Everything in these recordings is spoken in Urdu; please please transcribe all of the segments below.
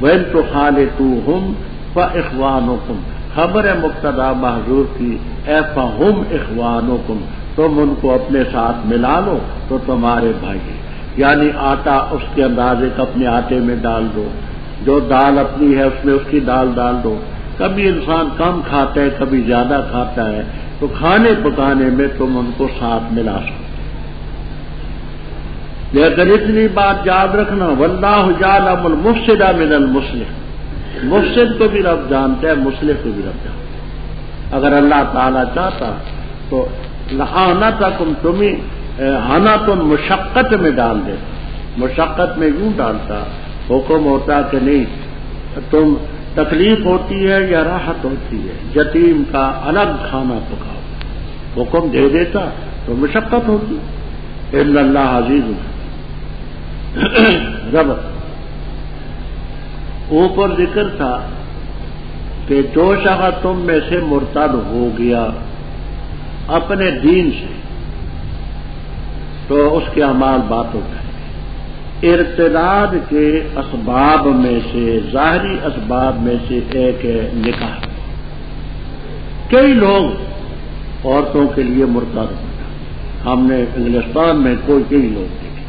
وَإِن تُخَالِطُوهُمْ فَإِخْوَانُكُمْ، خبر ہے مبتدا محذوف کی، اے فَهُمْ إِخْوَانُكُمْ، تم ان کو اپنے ساتھ ملا لو تو تمہارے بھائی، یعنی آٹا اس کے اندازے کا اپنے آٹے میں ڈال دو، جو دال اپنی ہے اس میں اس کی دال ڈال دو۔ کبھی انسان کم کھاتا ہے کبھی زیادہ کھاتا ہے، تو کھانے پکانے میں تم ان کو ساتھ ملا سکتے۔ لیکن اتنی بات یاد رکھنا، واللہ یعلم المفسد من المصلح، مفسد کو بھی رب جانتا ہے، مصلح کو بھی رب جانتا ہے۔ اگر اللہ تعالیٰ چاہتا تو لعنتکم، تمہیں حنتن مشقت میں ڈال دیتا، مشقت میں یوں ڈالتا، حکم ہوتا کہ نہیں تم تکلیف ہوتی ہے یا راحت ہوتی ہے، یتیم کا الگ کھانا پکاؤ، حکم دے دیتا تو مشقت ہوتی۔ ان اللہ عزیز، رب اوپر ذکر تھا کہ جو شخص تم میں سے مرتد ہو گیا اپنے دین سے تو اس کے اعمال بات ہوتا ہے۔ ارتداد کے اسباب میں سے، ظاہری اسباب میں سے ایک ہے نکاح۔ کئی لوگ عورتوں کے لیے مرتد ہوتا، ہم نے انگلستان میں کئی لوگ دیکھے،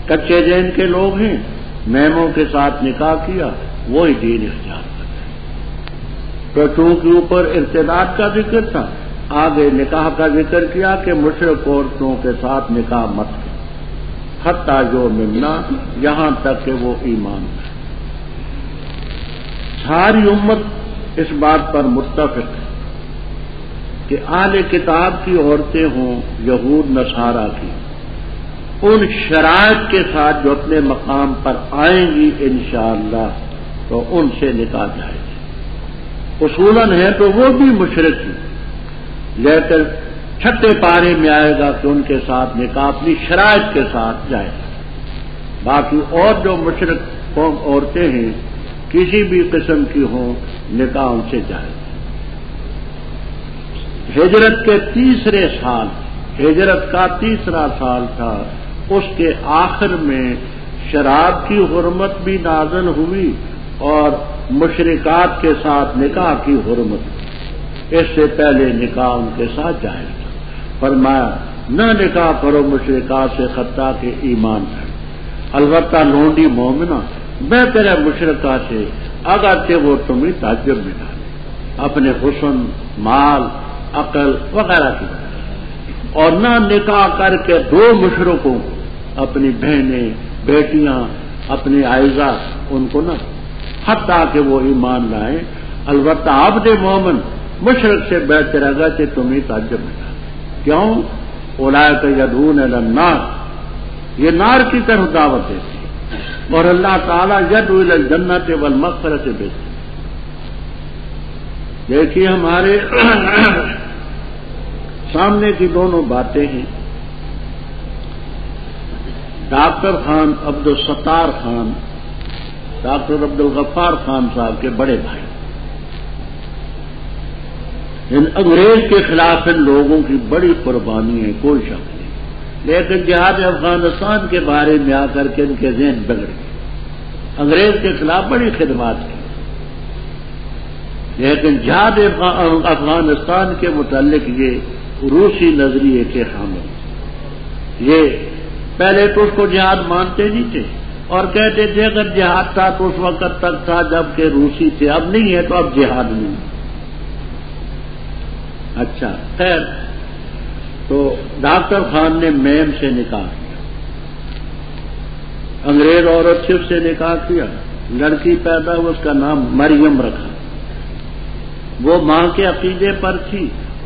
کچے دین کے لوگ ہیں، میموں کے ساتھ نکاح کیا، وہی دین اختیار کرتے ہیں۔ تو چونکہ اوپر ارتداد کا ذکر تھا، آگے نکاح کا ذکر کیا کہ مشرک عورتوں کے ساتھ نکاح مت کرو، حتیٰ جو ممنا، یہاں تک کہ وہ ایمان ہے۔ ساری امت اس بات پر متفق ہے کہ اہل کتاب کی عورتیں ہوں، یہود نصارہ کی، ان شرائط کے ساتھ جو اپنے مقام پر آئیں گی انشاءاللہ تو ان سے نکاح جائے گی۔ اصولاً ہے تو وہ بھی مشرک ہی، لیکن چھٹے پارے میں آئے گا کہ ان کے ساتھ نکاح اپنی شرائط کے ساتھ جائے گا۔ باقی اور جو مشرک قوم عورتیں ہیں کسی بھی قسم کی ہوں، نکاح ان سے جائے گا۔ ہجرت کے تیسرے سال، ہجرت کا تیسرا سال تھا، اس کے آخر میں شراب کی حرمت بھی نازل ہوئی اور مشرکات کے ساتھ نکاح کی حرمت ہوئی۔ اس سے پہلے نکاح ان کے ساتھ جائز تھا، فرمایا نہ نکاح کرو مشرکات سے حتیٰ کہ ایمان ہے، البتہ لونڈی مومنہ بہتر ہے مشرکہ سے اگرچہ وہ تمہیں تعجب میں ڈالے اپنے حسن، مال، عقل وغیرہ کی وجہ سے، اور نہ نکاح کر کے دو مشرکوں، اپنی بہنیں، بیٹیاں، اپنی عائزہ، ان کو نہ، حتیٰ کہ وہ ایمان لائیں، البتہ عبد مومن مشرک سے بہتر اگر کہ تمہیں تعجب میں ڈالے۔ کیوں؟ اولئک یدعون الی النار، یہ نار کی طرف دعوت دیتی ہے، اور اللہ تعالیٰ یدعو الی الجنۃ والمغفرۃ بیچتے۔ دیکھیے ہمارے سامنے کی دونوں باتیں ہیں۔ ڈاکٹر خان عبدالستار خان، ڈاکٹر عبدالغفار خان صاحب کے بڑے بھائی، انگریز کے خلاف ان لوگوں کی بڑی قربانی ہے، کوئی شک نہیں، لیکن جہاد افغانستان کے بارے میں آ کر کے ان کے ذہن بگڑ گئے۔ انگریز کے خلاف بڑی خدمات کی، لیکن جہاد افغانستان کے متعلق یہ روسی نظریے کے حامل، یہ پہلے تو اس کو جہاد مانتے نہیں تھے اور کہتے تھے اگر جہاد تھا تو اس وقت تک تھا جب کہ روسی تھے، اب نہیں ہے تو اب جہاد نہیں۔ اچھا خیر، تو ڈاکٹر خان نے میم سے نکاح کیا، انگریز عورت صرف سے نکاح کیا، لڑکی پیدا ہوئی، اس کا نام مریم رکھا، وہ ماں کے عقیدے پر تھی،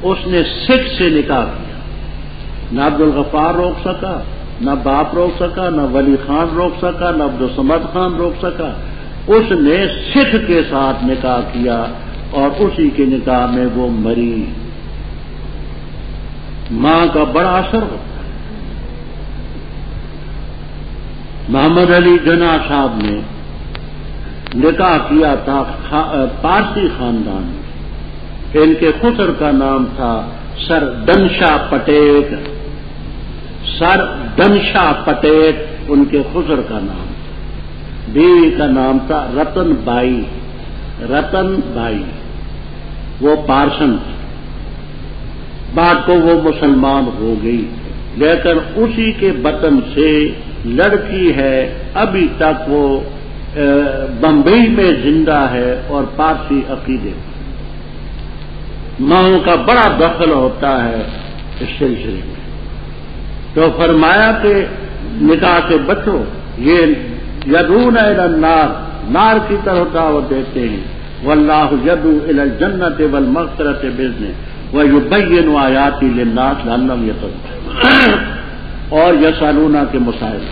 اس نے سکھ سے نکاح کیا، نہ عبدالغفار روک سکا، نہ باپ روک سکا، نہ ولی خان روک سکا، نہ عبدالصمد خان روک سکا، اس نے سکھ کے ساتھ نکاح کیا اور اسی کے نکاح میں وہ مری۔ ماں کا بڑا اثر ہوتا ہے۔ محمد علی جناح صاحب نے نکاح کیا تھا پارسی خاندان میں، ان کے خسر کا نام تھا سر دنشا پٹیل، سر دنشا پٹیل ان کے خسر کا نام تھا۔ بیوی کا نام تھا رتن بائی، رتن بائی، وہ پارسن تھی، بعد کو وہ مسلمان ہو گئی، لیکن اسی کے بطن سے لڑکی ہے، ابھی تک وہ بمبئی میں زندہ ہے اور پارسی عقیدے، ماؤں کا بڑا دخل ہوتا ہے اس سلسلے میں۔ تو فرمایا کہ نکاح سے بچو، یہ یدعون الی النار، نار کی طرف دعوت دیتے ہیں، واللہ یدعو الی الجنۃ والمغفرۃ باذنہ ویبین آیاتہ للناس لعلہم یتقون۔ اور یسألونک کے مسائل،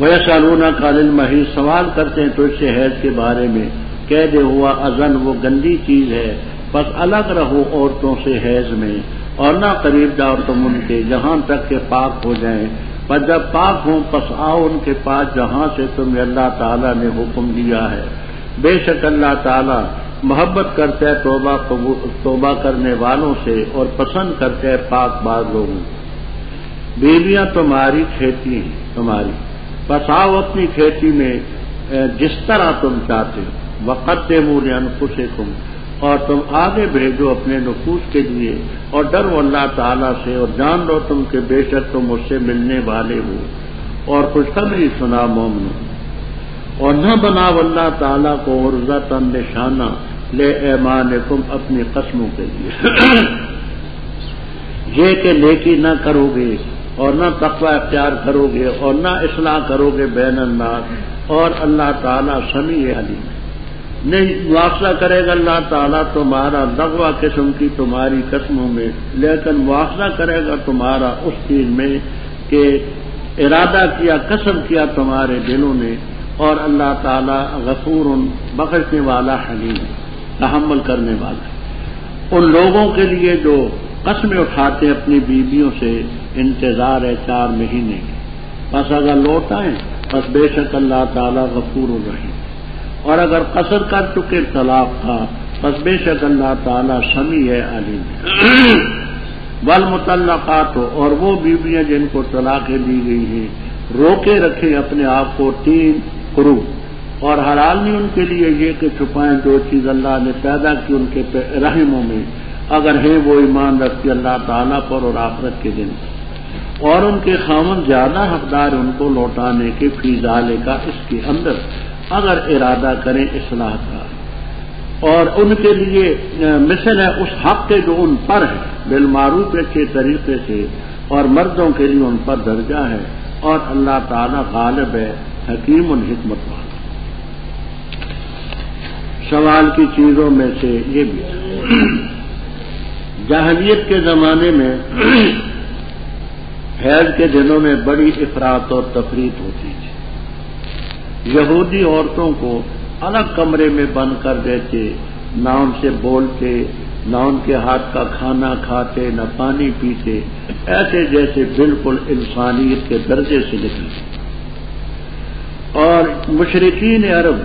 ویسألونک عن المحیض، سوال کرتے ہیں تو اس سے حیض کے بارے میں، کہہ دے ہوا اذن، وہ گندی چیز ہے، بس الگ رہو عورتوں سے حیض میں، اور نہ قریب جاؤ تم ان کے جہاں تک کہ پاک ہو جائیں، پر جب پاک ہوں پس آؤ ان کے پاس جہاں سے تمہیں اللہ تعالیٰ نے حکم دیا ہے، بے شک اللہ تعالیٰ محبت کرتا ہے توبہ کرنے والوں سے اور پسند کرتا ہے پاک باز لوگوں۔ بیویاں تمہاری کھیتی ہیں تمہاری، پس آؤ اپنی کھیتی میں جس طرح تم چاہتے ہو، وقدموا لانفسکم، اور تم آگے بھیجو اپنے نفوس کے لیے، اور ڈرو اللہ تعالیٰ سے، اور جان لو تم کہ بے شک تم مجھ سے ملنے والے ہو، اور خوشخبری سنا مومنوں، اور نہ بناؤ اللہ تعالیٰ کو عرضۃ نشانہ لے ایمانکم، اپنی قسموں کے لیے، یہ کہ نیکی نہ کرو گے اور نہ تقوی اختیار کرو گے اور نہ اصلاح کرو گے بین الناس، اور اللہ تعالیٰ سمیع علیم، نہیں مواخذہ کرے گا اللہ تعالیٰ تمہارا لغو قسم کی تمہاری قسموں میں، لیکن مواخذہ کرے گا تمہارا اس چیز میں کہ ارادہ کیا، قسم کیا تمہارے دلوں نے، اور اللہ تعالیٰ غفور، بخشنے والا، حلیم، تحمل کرنے والا ہے۔ ان لوگوں کے لیے جو قسمیں اٹھاتے ہیں اپنی بیویوں سے، انتظار ہے 4 مہینے کی، بس اگر لوٹ آئیں بس بے شک اللہ تعالیٰ غفور الرحیم، اور اگر قصر کر چکے طلاق کا بس بے شک اللہ تعالیٰ سمیع ہے علیم ہے۔ والمطلقات، اور وہ بیویاں جن کو طلاقیں دی گئی ہیں، روکے رکھیں اپنے آپ کو 3 قروء، اور حلال نہیں ان کے لیے یہ کہ چھپائیں جو چیز اللہ نے پیدا کی ان کے رحموں میں، اگر ہیں وہ ایمان رکھتی اللہ تعالیٰ پر اور آخرت کے دن، اور ان کے خاوند زیادہ حقدار ان کو لوٹانے کے، فی ذالک، اس کے اندر، اگر ارادہ کریں اصلاح کا، اور ان کے لیے مثل ہے اس حق کے جو ان پر ہے، بالمعروف اچھے طریقے سے، اور مردوں کے لیے ان پر درجہ ہے، اور اللہ تعالیٰ غالب ہے، حکیم الحکمت والا۔ سوال کی چیزوں میں سے یہ بھی ہے، جاہلیت کے زمانے میں حیض کے دنوں میں بڑی افراط اور تفریط ہوتی تھی، یہودی عورتوں کو الگ کمرے میں بند کر دیتے، نہ ان سے بولتے، نہ ان کے ہاتھ کا کھانا کھاتے، نہ پانی پیتے، ایسے جیسے بالکل انسانیت کے درجے سے نکلتے، اور مشرکین عرب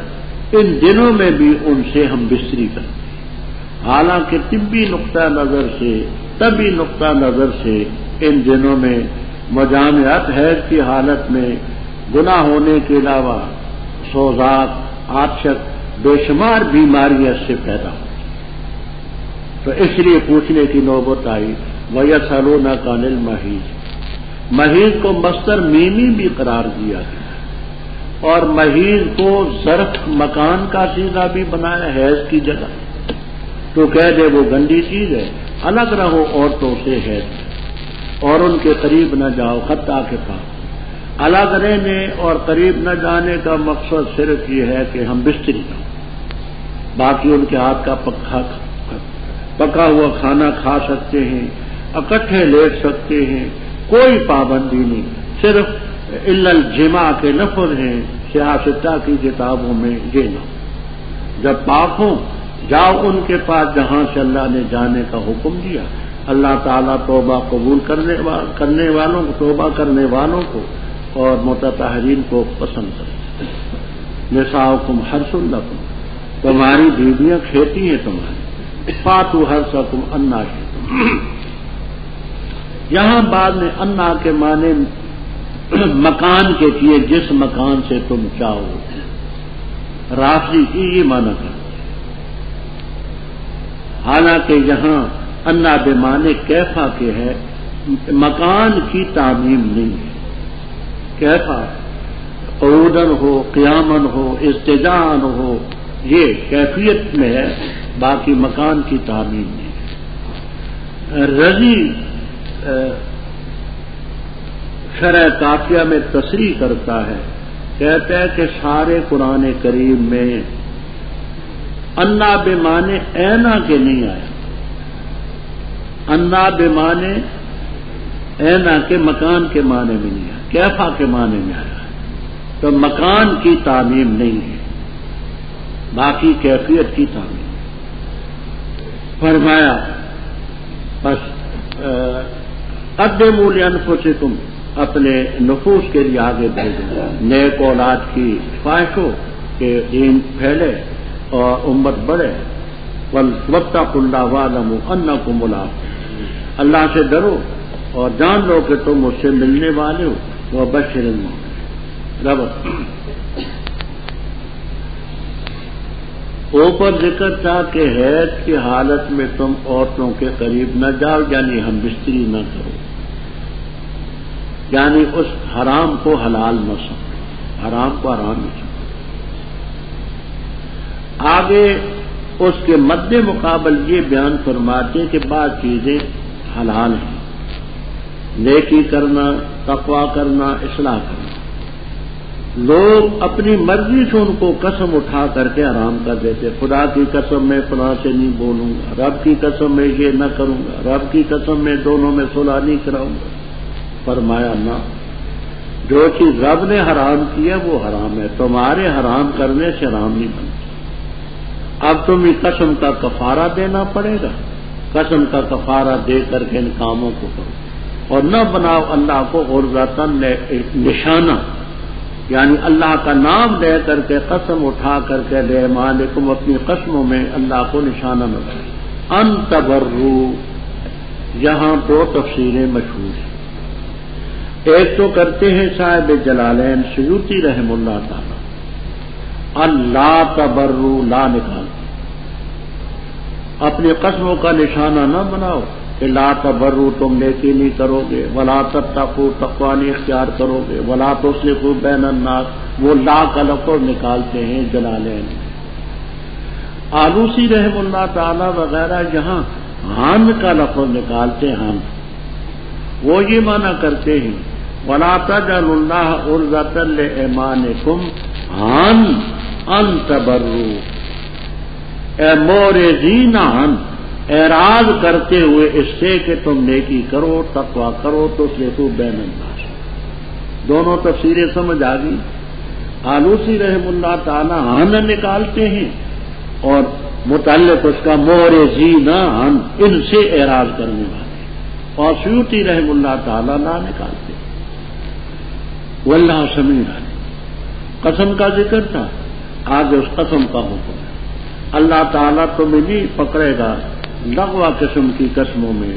ان دنوں میں بھی ان سے ہم بستری کرتے، حالانکہ طبی نقطہ نظر سے ان دنوں میں مجامعت حیض کی حالت میں گناہ ہونے کے علاوہ سوزاک، عطشت، بے شمار بیماریاں اس سے پیدا ہوتی، تو اس لیے پوچھنے کی نوبت آئی، وَيَسْأَلُونَكَ عَنِ الْمَحِيضِ، محیض کو مصدر میمی بھی قرار دیا گیا، اور محیض کو ظرف مکان کا صیغہ بھی بنایا حیض کی جگہ، تو کہہ دے وہ گندی چیز ہے، الگ رہو عورتوں سے حیض، اور ان کے قریب نہ جاؤ، حتیٰ کہ پاک۔ الگ رہنے اور قریب نہ جانے کا مقصد صرف یہ ہے کہ ہم بستری نہ ہوں، باقی ان کے ہاتھ کا پکا ہوا کھانا کھا سکتے ہیں، اکٹھے لیٹ سکتے ہیں، کوئی پابندی نہیں، صرف الا الجماع کے لفظ ہیں سیاستہ کی کتابوں میں، یہ نہ جب پاک ہوں جاؤ ان کے پاس جہاں سے اللہ نے جانے کا حکم دیا۔ اللہ تعالیٰ توبہ قبول کرنے والوں کو، توبہ کرنے والوں کو اور متطہرین کو پسند کرتے۔ نساؤکم حرث لکم، تمہاری بیویاں کھیتی ہیں تمہاری، فاتوا حرثکم انا شئتم۔ یہاں بعد میں انا کے معنی مکان کے کیے جس مکان سے تم چاہو. رافضی کی یہ معنی کرتے. حالانکہ یہاں انا بمانے کیفا کے ہے، مکان کی تعمیم نہیں ہے. کیفا قعودن ہو، قیامن ہو، استجان ہو، یہ کیفیت میں ہے، باقی مکان کی تعمیم نہیں ہے. رضی شرح کافیہ میں تصریح کرتا ہے، کہتا ہے کہ سارے قرآن کریم میں انا بمانے اینا کے نہیں آیا. انا بمانے اینا کے مکان کے معنی میں نہیں آیا، کیفا کے معنی میں آیا. تو مکان کی تعمیم نہیں ہے، باقی کیفیت کی تعمیم. فرمایا بس قدموا لانفسکم، اپنے نفوس کے لیے آگے بھیجو. نیک اولاد کی خواہش ہو کہ دین پھیلے اور امت بڑھے. واتقوا اللہ واعلموا انکم ملاقوہ، اللہ سے ڈرو اور جان لو کہ تم اس سے ملنے والے ہو. وبشر المؤمنین. رب اوپر ذکر تھا کہ حیض کی حالت میں تم عورتوں کے قریب نہ جاؤ، یعنی ہم بستری نہ کرو، یعنی اس حرام کو حلال نہ سمجھو، حرام کو حرام نہ سمجھو. آگے اس کے مد مقابل یہ بیان فرماتے ہیں کہ بعض چیزیں حلال ہیں، نیکی کرنا، تقویٰ کرنا، اصلاح کرنا. لوگ اپنی مرضی سے ان کو قسم اٹھا کر کے حرام کر دیتے. خدا کی قسم میں فلاں سے نہیں بولوں گا، رب کی قسم میں یہ نہ کروں گا، رب کی قسم میں دونوں میں صلح نہیں کراؤں گا. فرمایا نہ، جو چیز رب نے حرام کی ہے وہ حرام ہے، تمہارے حرام کرنے سے حرام نہیں بنتا. اب تمہیں قسم کا کفارہ دینا پڑے گا، قسم کا کفارہ دے کر کے ان کاموں کو کرو، اور نہ بناؤ اللہ کو غرضاً نشانہ، یعنی اللہ کا نام لے کر کے قسم اٹھا کر کے لے مالکم، اپنی قسموں میں اللہ کو نشانہ نہ بنائے. ان تبرو، یہاں دو تفسیریں مشہور ہیں. ایک تو کرتے ہیں صاحب جلالین سیوطی رحم اللہ تعالی، اللہ تبرو، لا نکال، اپنی قسموں کا نشانہ نہ بناؤ کہ لا تبرو، تم نیکی نہیں کرو گے، ولا تتقوا، تقویٰ نہیں اختیار کرو گے، ولا تصلحوا بین الناس، وہ لا کا لفظ نکالتے ہیں جلالین. آلوسی رحم اللہ تعالی وغیرہ یہاں ہن کا لفظ نکالتے ہیں. ہن وہ یہ معنی کرتے ہیں ولا تجعلوا اللہ عرضۃ لایمانکم ہن ان تبرو، اے مورزین ہن، اعراض کرتے ہوئے اس سے کہ تم نیکی کرو، تقویٰ کرو، تصلحوا بین الناس. دونوں تفسیریں سمجھ آ گئی. آلوسی رحم اللہ تعالی ہن نکالتے ہیں اور متعلق اس کا مورزین ہن، ان سے اعراض کرنے والے، اور سیوطی رحم اللہ تعالی نہ نکالتے. واللہ سمیع علیم. قسم کا ذکر تھا، آگے اس قسم کا حکم ہے. اللہ تعالیٰ تمہیں نہیں پکڑے گا لغو قسم کی قسموں میں،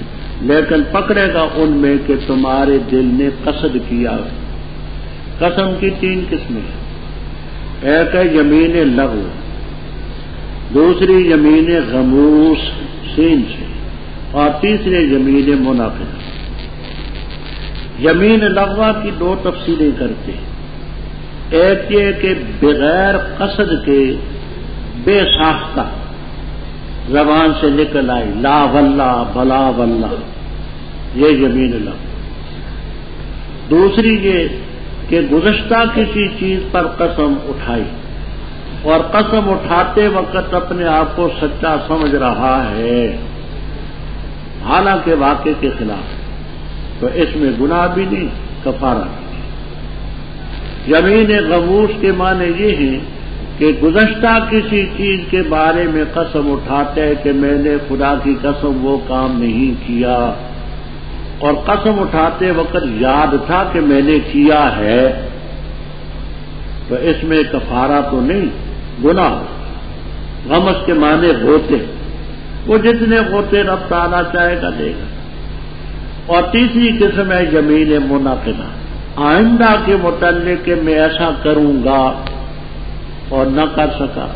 لیکن پکڑے گا ان میں کہ تمہارے دل نے قصد کیا. قسم کی تین قسمیں ہیں، ایک ہے یمین لغو، دوسری یمین غموس سین سے، اور تیسری یمین منافقہ. یمین لغو کی دو تفصیلیں کرتے ہیں. ایک یہ کہ بغیر قصد کے بے ساختہ زبان سے نکل آئی لا واللہ بلا واللہ، یہ یمین لغو. دوسری یہ کہ گزشتہ کسی چیز پر قسم اٹھائی اور قسم اٹھاتے وقت اپنے آپ کو سچا سمجھ رہا ہے حالانکہ واقع کے خلاف، تو اس میں گناہ بھی نہیں، کفارہ بھی نہیں. یمین غموس کے معنی یہ ہیں کہ گزشتہ کسی چیز کے بارے میں قسم اٹھاتے ہیں کہ میں نے خدا کی قسم وہ کام نہیں کیا، اور قسم اٹھاتے وقت یاد تھا کہ میں نے کیا ہے، تو اس میں کفارہ تو نہیں، گناہ. غمس کے معنی غوطے، وہ جتنے غوطے رب تعالیٰ چاہے گا دے گا. اور تیسری قسم ہے یمین منعقدہ، آئندہ کے متعلق کہ میں ایسا کروں گا اور نہ کر سکا،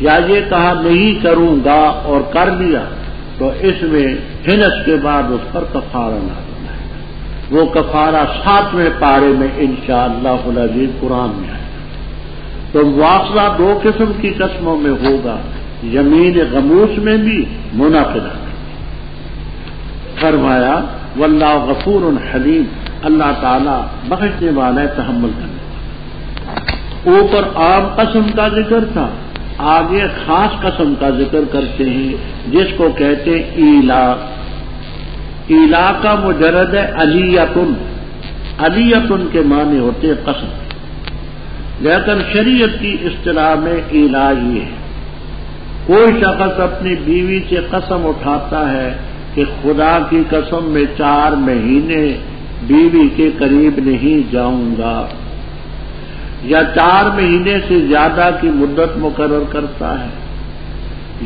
یا یہ کہا نہیں کروں گا اور کر لیا، تو اس میں ہنس کے بعد اس پر کفارہ نازل ہے۔ وہ کفارہ 7ویں پارے میں انشاءاللہ العزیز قرآن میں آئے گا۔ تو مواخذہ 2 قسم کی قسموں میں ہوگا، یمین غموس میں بھی، منعقدہ میں بھی۔ فرمایا واللہ غفور حلیم، اللہ تعالیٰ بخشنے والا ہے، تحمل کرنے والا۔ اوپر عام قسم کا ذکر تھا، آگے خاص قسم کا ذکر کرتے ہیں جس کو کہتے ہیں ایلا۔ ایلا کا مجرد ہے علیتن، علیتن کے معنی ہوتے ہیں قسم، لیکن شریعت کی اصطلاح میں ایلا یہ ہے، کوئی شخص اپنی بیوی سے قسم اٹھاتا ہے کہ خدا کی قسم میں 4 مہینے بیوی کے قریب نہیں جاؤں گا، یا 4 مہینے سے زیادہ کی مدت مقرر کرتا ہے،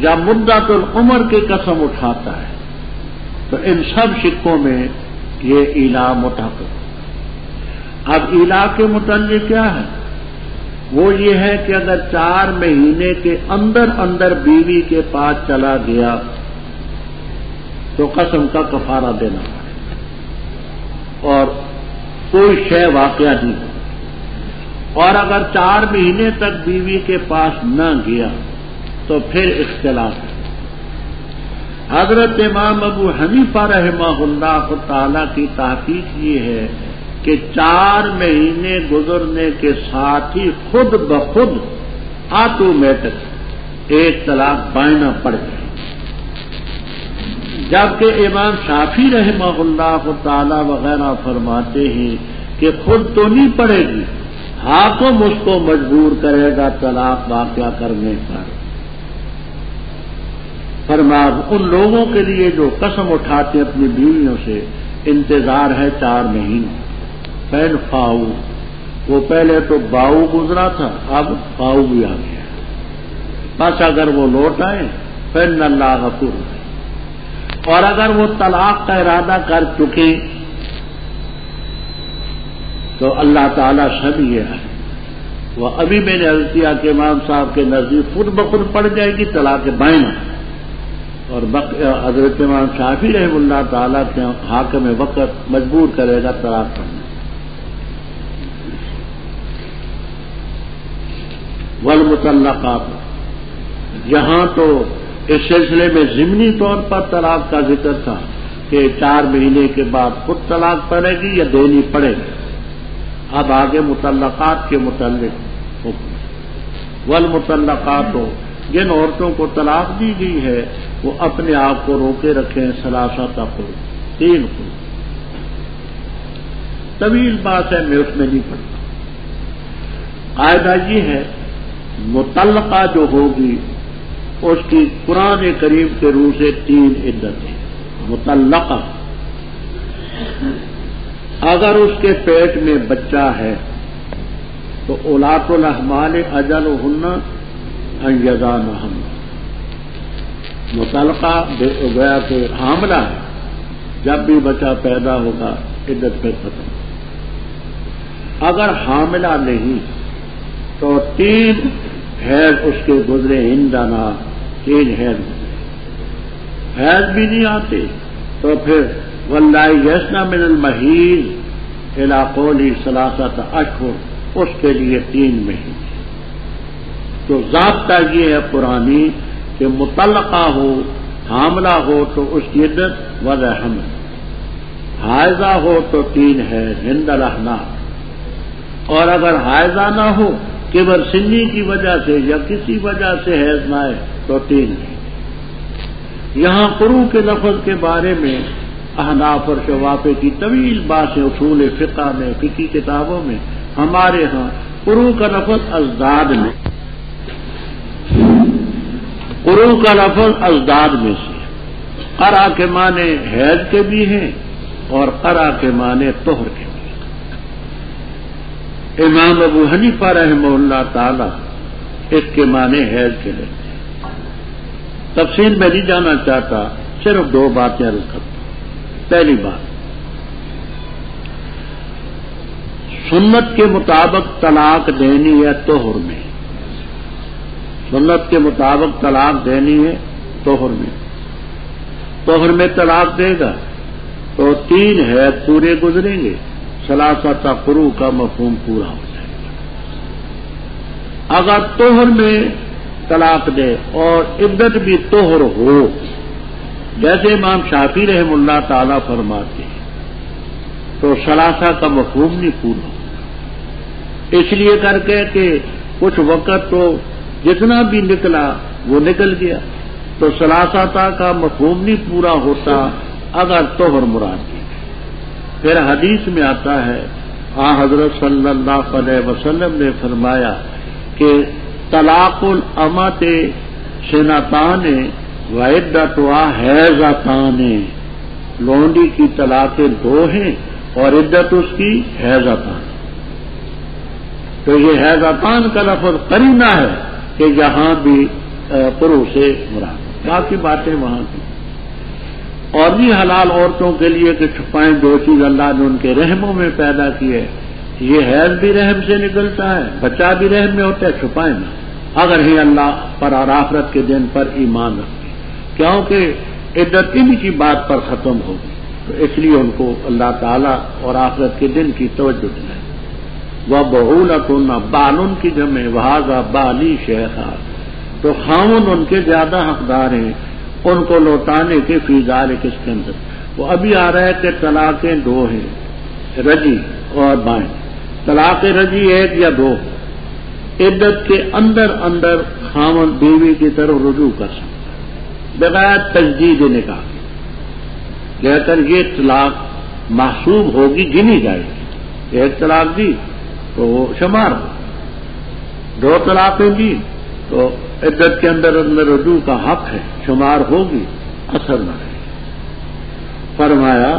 یا مدت العمر کی قسم اٹھاتا ہے، تو ان سب شکوں میں یہ ایلا متحقق۔ اب ایلا کے متعلق کیا ہے؟ وہ یہ ہے کہ اگر 4 مہینے کے اندر اندر بیوی کے پاس چلا گیا تو قسم کا کفارہ دینا پڑے اور کوئی شے واقعہ نہیں ہو، اور اگر 4 مہینے تک بیوی کے پاس نہ گیا تو پھر اختلاف ہے۔ حضرت امام ابو حنیفہ رحمہ اللہ تعالی کی تحقیق یہ ہے کہ 4 مہینے گزرنے کے ساتھ ہی خود بخود آٹومیٹک ایک طلاق بائنا پڑ گئی، جبکہ امام شافعی رحمہ اللہ تعالی وغیرہ فرماتے ہیں کہ خود تو نہیں پڑے گی، حاکم اس کو مجبور کرے گا طلاق واقعہ کرنے پر۔ فرمایا ان لوگوں کے لیے جو قسم اٹھاتے اپنی بیویوں سے انتظار ہے 4 مہینے۔ پین فاؤ، وہ پہلے تو باؤ گزرا تھا، اب فاؤ بھی آ گیا، بس اگر وہ لوٹ آئے پھر اللہ غفور ہے، اور اگر وہ طلاق کا ارادہ کر چکے تو اللہ تعالیٰ سب یہ ہے۔ وہ ابھی میں نے عرض کیا کہ امام صاحب کے نزدیک خود بخود پڑ جائے گی طلاق بائنا، اور حضرت امام شافعی رحمہ اللہ تعالیٰ کے حاکم وقت مجبور کرے گا طلاق کرنے۔ والمطلقات، یہاں تو اس سلسلے میں ضمنی طور پر طلاق کا ذکر تھا کہ 4 مہینے کے بعد خود طلاق پڑے گی یا دینی پڑے گی۔ اب آگے مطلقات کے متعلق حکم۔ والمطلقات، جن عورتوں کو طلاق دی گئی ہے وہ اپنے آپ کو روکے رکھیں، ثلاثۃ قروء، 3 قروء۔ طویل بات ہے، میں اس میں نہیں پڑھتا۔ قاعدہ یہ ہے مطلقہ جو ہوگی اس کی قرآن کریم کے روح سے 3 عدتیں۔ مطلقہ اگر اس کے پیٹ میں بچہ ہے تو اولاۃ الاحمال اجلہن ان یضعن حملہن، مطلقہ گویا کہ حاملہ ہے، جب بھی بچہ پیدا ہوگا عدت پہ ختم۔ اگر حاملہ نہیں تو 3 حیض اس کے گزرے، ہندنا 3 حیض گزرے، حیض بھی نہیں آتے تو پھر واللائے یئسن من المحیض الی قولی 3 اشہر، اس کے لیے 3 مہینے۔ تو ضابطہ یہ ہے قرآنی کہ مطلقہ ہو، حاملہ ہو تو اس کی عدت وضع حمل، حائضہ ہو تو 3 حیض ہند الاحناف، اور اگر حائضہ نہ ہو کبر سنی کی وجہ سے یا کسی وجہ سے حیض نہ آئے تو 3 مہینے۔ یہاں قروء کے لفظ کے بارے میں احناف اور شوافی کی طویل باتیں اصول فقہ میں، فقہی کتابوں میں، ہمارے ہاں قروء کا لفظ ازداد میں، قروء کا لفظ ازداد میں سے قرأ کے معنی حیض کے بھی ہیں اور قرأ کے معنی طہر کے بھی۔ امام ابو حنیفہ رحمہ اللہ تعالی اس کے معنی حیض کے لیتے ہیں۔ تفصیل میں نہیں جانا چاہتا، صرف 2 باتیں عرض کرتا ہوں۔ پہلی بات، سنت کے مطابق طلاق دینی ہے طہر میں، سنت کے مطابق طلاق دینی ہے طہر میں، طہر میں طلاق دے گا تو 3 حید پورے گزریں گے، ثلاثۃ قروء کا مفہوم پورا ہو جائے گا۔ اگر طہر میں طلاق دے اور عدت بھی طہر ہو، جیسے امام شافعی رحم اللہ تعالی فرماتے ہیں، تو ثلاثہ کا مفہوم نہیں پورا ہوگا، اس لیے کر کے کہ کچھ وقت تو جتنا بھی نکلا وہ نکل گیا، تو ثلاثہ کا مفہوم نہیں پورا ہوتا اگر طہر مراد کی۔ پھر حدیث میں آتا ہے حضرت صلی اللہ علیہ وسلم نے فرمایا کہ طلاق الامۃ سنتان وعدتها حیضتان، لونڈی کی طلاقیں 2 ہیں اور عدت اس کی حیضتان۔ تو یہ حیضتان کا لفظ قرینہ ہے کہ یہاں بھی قروء سے مراد، باقی باتیں وہاں کی۔ اور بھی حلال عورتوں کے لیے کہ چھپائیں جو چیز اللہ نے ان کے رحموں میں پیدا کی ہے، یہ حیض بھی رحم سے نکلتا ہے، بچہ بھی رحم میں ہوتا ہے، چھپائیں نہ اگر ہی اللہ پر اور آخرت کے دن پر ایمان رکھتے، کیونکہ عدت انہی کی بات پر ختم ہوگی، تو اس لیے ان کو اللہ تعالیٰ اور آخرت کے دن کی توجہ دلائے۔ وَبُعُولَتُنَّ بالن کی جمع وَهَذَا بَالِي شَيْخًا، تو خاوند ان کے زیادہ حقدار ہیں ان کو لوٹانے کے فی ذالک اس کے اندر۔ وہ ابھی آ رہا ہے کہ طلاقیں 2 ہیں، رجی اور بائن۔ طلاق رجی 1 یا 2، عدت کے اندر اندر خاوند بیوی کی طرف رجوع کر سکتا ہے بغیر تجدید نکاح، لیکن یہ طلاق محسوب ہوگی، گنی جائے گی۔ 1 طلاق دی تو وہ شمار ہو، 2 طلاقیں دی تو عدت کے اندر اندر رجوع کا حق ہے، شمار ہوگی، اثر نہ رہے۔ فرمایا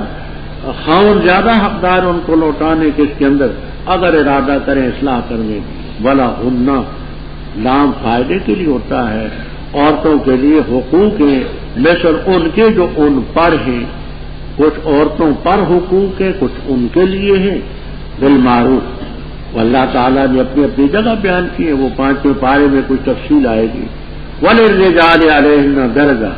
خاوند زیادہ حقدار ان کو لوٹانے کے اس کے اندر اگر ارادہ کریں اصلاح کرنے کی۔ وَلَهُنَّ لام فائدے کے لیے ہوتا ہے، عورتوں کے لیے حقوق ہیں مثل ان کے جو ان پر ہیں، کچھ عورتوں پر حقوق ہیں، کچھ ان کے لیے ہیں بالمعروف۔ اللہ تعالیٰ نے اپنی اپنی جگہ بیان کی ہے، وہ 5ویں پارے میں کوئی تفصیل آئے گی۔ وَلِلرِّجَالِ عَلَيْهِنَّ دَرَجَةٌ،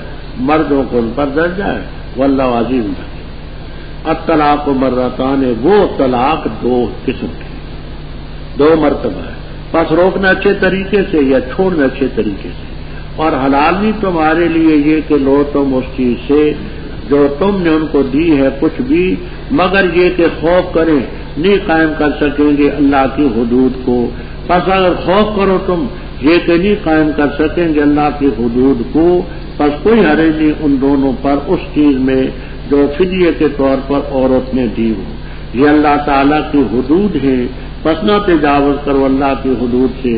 مردوں کو ان پر درجہ ہے، وَاللَّهُ عَزِيزٌ حَكِيمٌ۔ الطلاق مرتان، وہ طلاق 2 قسم کی، 2 مرتبہ ہے، بس روکنا اچھے طریقے سے یا چھوڑنا اچھے طریقے سے۔ اور حلال نہیں تمہارے لیے یہ کہ لو تم اس چیز سے جو تم نے ان کو دی ہے کچھ بھی، مگر یہ کہ خوف کریں نہیں قائم کر سکیں گے اللہ کی حدود کو۔ پس اگر خوف کرو تم یہ کہ نہیں قائم کر سکیں گے اللہ کی حدود کو، پس کوئی حرج نہیں ان دونوں پر اس چیز میں جو فدیے کے طور پر عورت نے دی ہو۔ یہ اللہ تعالیٰ کی حدود ہے، پس نہ تجاوز کرو اللہ کی حدود سے،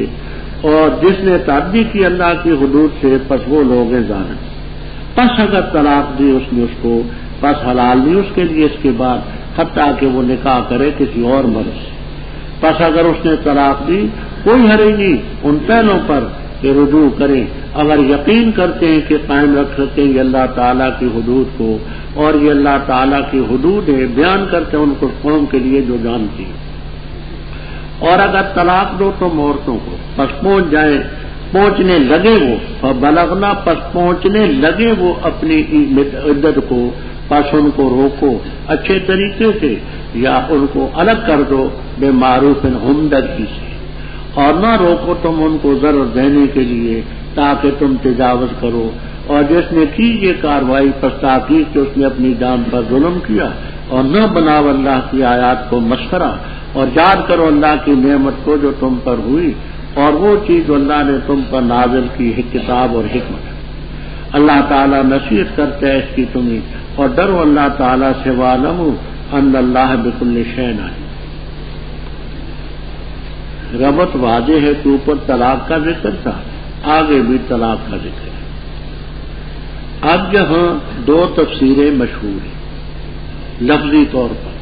اور جس نے تعدی کی اللہ کی حدود سے پس وہ لوگ ہیں ظالم۔ پس اگر طلاق دی اس نے اس کو، پس حلال نہیں اس کے لیے اس کے بعد حتیٰ کہ وہ نکاح کرے کسی اور مرد سے۔ پس اگر اس نے طلاق دی کوئی حرج نہیں ان پہلوں پر کہ رجوع کریں اگر یقین کرتے ہیں کہ قائم رکھ سکیں گے اللہ تعالیٰ کی حدود کو، اور یہ اللہ تعالیٰ کی حدود ہے بیان کرتے ہیں ان کو قوم کے لیے جو جانتی ہے۔ اور اگر طلاق دو تم عورتوں کو پس پہنچنے لگے وہ بلغنا، پس پہنچنے لگے وہ اپنی عدت کو، پس ان کو روکو اچھے طریقے سے یا ان کو الگ کر دو بے معروف ہمدردی سے، اور نہ روکو تم ان کو ضرر دینے کے لیے تاکہ تم تجاوز کرو۔ اور جس نے کی یہ کاروائی پس تحقیق کہ اس نے اپنی جان پر ظلم کیا، اور نہ بناؤ اللہ کی آیات کو مسخرہ، اور یاد کرو اللہ کی نعمت کو جو تم پر ہوئی اور وہ چیز جو اللہ نے تم پر نازل کی ہے کتاب اور حکمت۔ اللہ تعالیٰ نصیحت کرتے ہے اس کی تمہیں، اور ڈرو اللہ تعالیٰ سے، وَاعْلَمُوا أَنَّ اللَّهَ بِكُلِّ شَيْءٍ عَلِيمٌ۔ ربط واضح ہے کہ اوپر طلاق کا ذکر تھا، آگے بھی طلاق کا ذکر ہے۔ اب یہاں 2 تفسیریں مشہور ہیں لفظی طور پر۔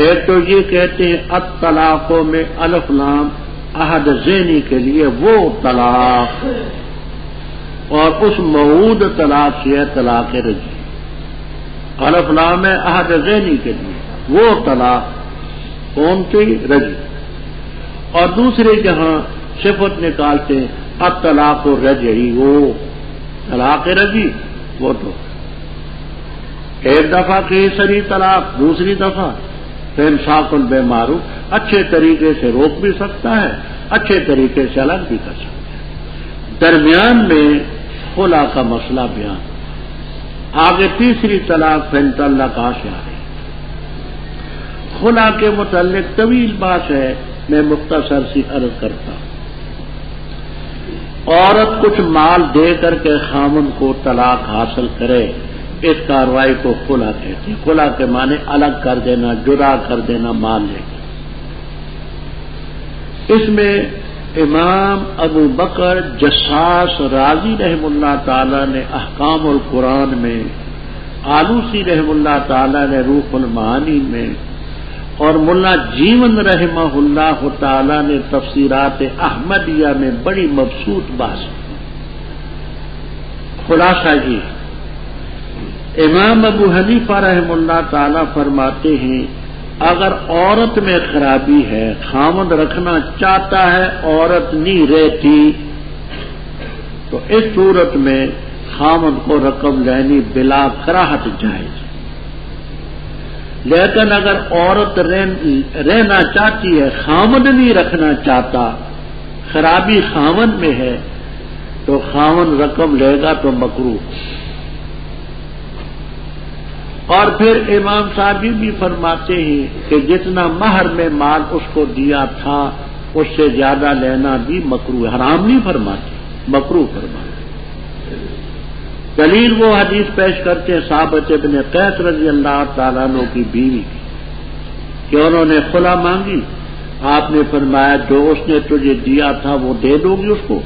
ایک تو یہ کہتے ہیں الطلاقوں میں الف لام عہد ذہنی کے لیے وہ طلاق، اور اس موعود طلاق سے ہے طلاق رجعی۔ الف لام ہے عہد ذہنی کے لیے وہ طلاق، کون سی؟ رجی. اور دوسرے جہاں صفت نکالتے الطلاق الرجعی، وہ طلاق رجی، وہ تو ایک دفعہ کی سری طلاق، دوسری دفعہ فامساک بالمعروف، اچھے طریقے سے روک بھی سکتا ہے، اچھے طریقے سے الگ بھی کر سکتا ہے. درمیان میں خلا کا مسئلہ بیان. آگے تیسری طلاق فإن طلقها سے آ رہی. خلا کے متعلق طویل بات ہے، میں مختصر سی عرض کرتا ہوں. عورت کچھ مال دے کر کے خامن کو طلاق حاصل کرے، اس کارروائی کو خلا کہتے ہیں. خلا کے معنی الگ کر دینا، جدا کر دینا مال لے کے. اس میں امام ابو بکر جساس رازی رحم اللہ تعالی نے احکام القرآن میں، آلوسی رحم اللہ تعالی نے روح المعانی میں، اور ملا جیون رحمہ اللہ تعالی نے تفسیرات احمدیہ میں بڑی مبسوط بات. خلاصہ جی، امام ابو حنیفہ رحم اللہ تعالی فرماتے ہیں اگر عورت میں خرابی ہے، خامند رکھنا چاہتا ہے، عورت نہیں رہتی، تو اس صورت میں خامند کو رقم لینی بلا کراہت جائز. لیکن اگر عورت رہنا چاہتی ہے، خامند نہیں رکھنا چاہتا، خرابی خامند میں ہے، تو خامند رقم لے گا تو مکروہ. اور پھر امام صاحب بھی فرماتے ہیں کہ جتنا مہر میں مال اس کو دیا تھا اس سے زیادہ لینا بھی مکروہ، حرام نہیں فرماتے، مکروہ فرماتے. دلیل وہ حدیث پیش کرتے ہیں ثابت ابن قیس رضی اللہ تعالیٰ عنہ کی بیوی کی کہ انہوں نے خلا مانگی، آپ نے فرمایا جو اس نے تجھے دیا تھا وہ دے دو گی اس کو؟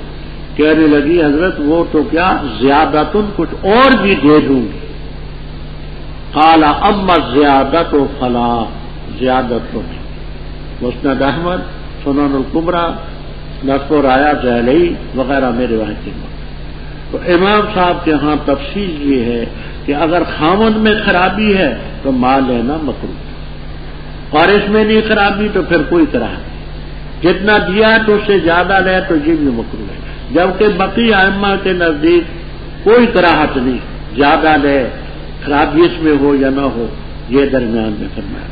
کہنے لگی حضرت وہ تو کیا زیادتن کچھ اور بھی دے دوں گی. قال اما زیادت و فلا، زیادت تو مسند احمد، سنن الکبریٰ، نصب الرایا زہلئی وغیرہ میں روایتیں. تو امام صاحب کے ہاں تفصیل یہ ہے کہ اگر خامند میں خرابی ہے تو مال لینا مکروہ، اور اس میں نہیں خرابی تو پھر کوئی کراہت نہیں. جتنا دیا ہے تو اس سے زیادہ لے تو یہ بھی مکروہ ہے. جبکہ بقی ائمہ کے نزدیک کوئی کراہت نہیں، زیادہ لے، خرابی اس میں ہو یا نہ ہو، یہ درمیان میں فرمایا.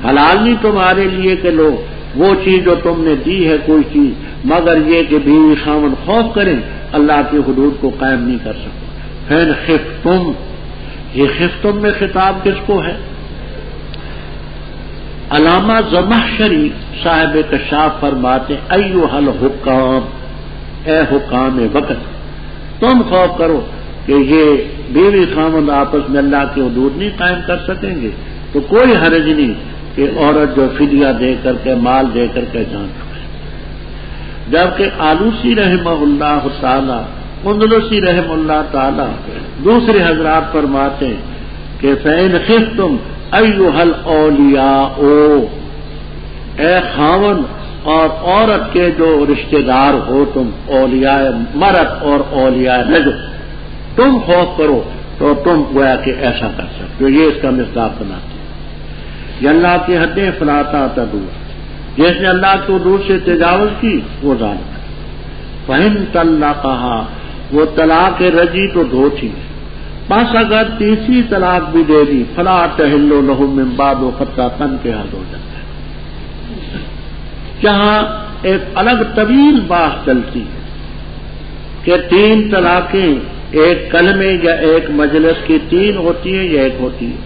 حلال نہیں تمہارے لیے کہ لو وہ چیز جو تم نے دی ہے کوئی چیز، مگر یہ کہ بیوی خامن خوف کریں اللہ کی حدود کو قائم نہیں کر سکو. فین خفتم، یہ خفتم میں خطاب کس کو ہے؟ علامہ زمخشری صاحب کشاف فرماتے ایھا الحکام، اے حکام وقت، تم خوف کرو کہ یہ بیوی خامند آپس میں اللہ کی حدود نہیں قائم کر سکیں گے، تو کوئی حرج نہیں کہ عورت جو فدیہ دے کر کے، مال دے کر کے جان چکے. جبکہ آلوسی رحمہ اللہ تعالی، اندلسی رحمہ اللہ تعالی، دوسرے حضرات فرماتے ہیں کہ فإن خفتم ایھا الاولیاء، اے خاون اور عورت کے جو رشتہ دار ہو تم، اولیاء مرد اور اولیاء رجل، تم خوف کرو تو تم گویا کہ ایسا کر سکتے ہو. یہ اس کا مصداق بناتے ہیں. یہ اللہ کی حدیں فلا تعتدوا، جس نے اللہ کی حدود سے تجاوز کی وہ ظالم ہے. فإن طلقها، وہ طلاق رجی تو دو تھی، بس اگر تیسری طلاق بھی دے دی فلا تحل له من بعد حتى تنكح زوجها. جہاں ایک الگ طویل بات چلتی ہے کہ تین طلاقیں ایک کلمے یا ایک مجلس کی تین ہوتی ہیں یا ایک ہوتی ہے.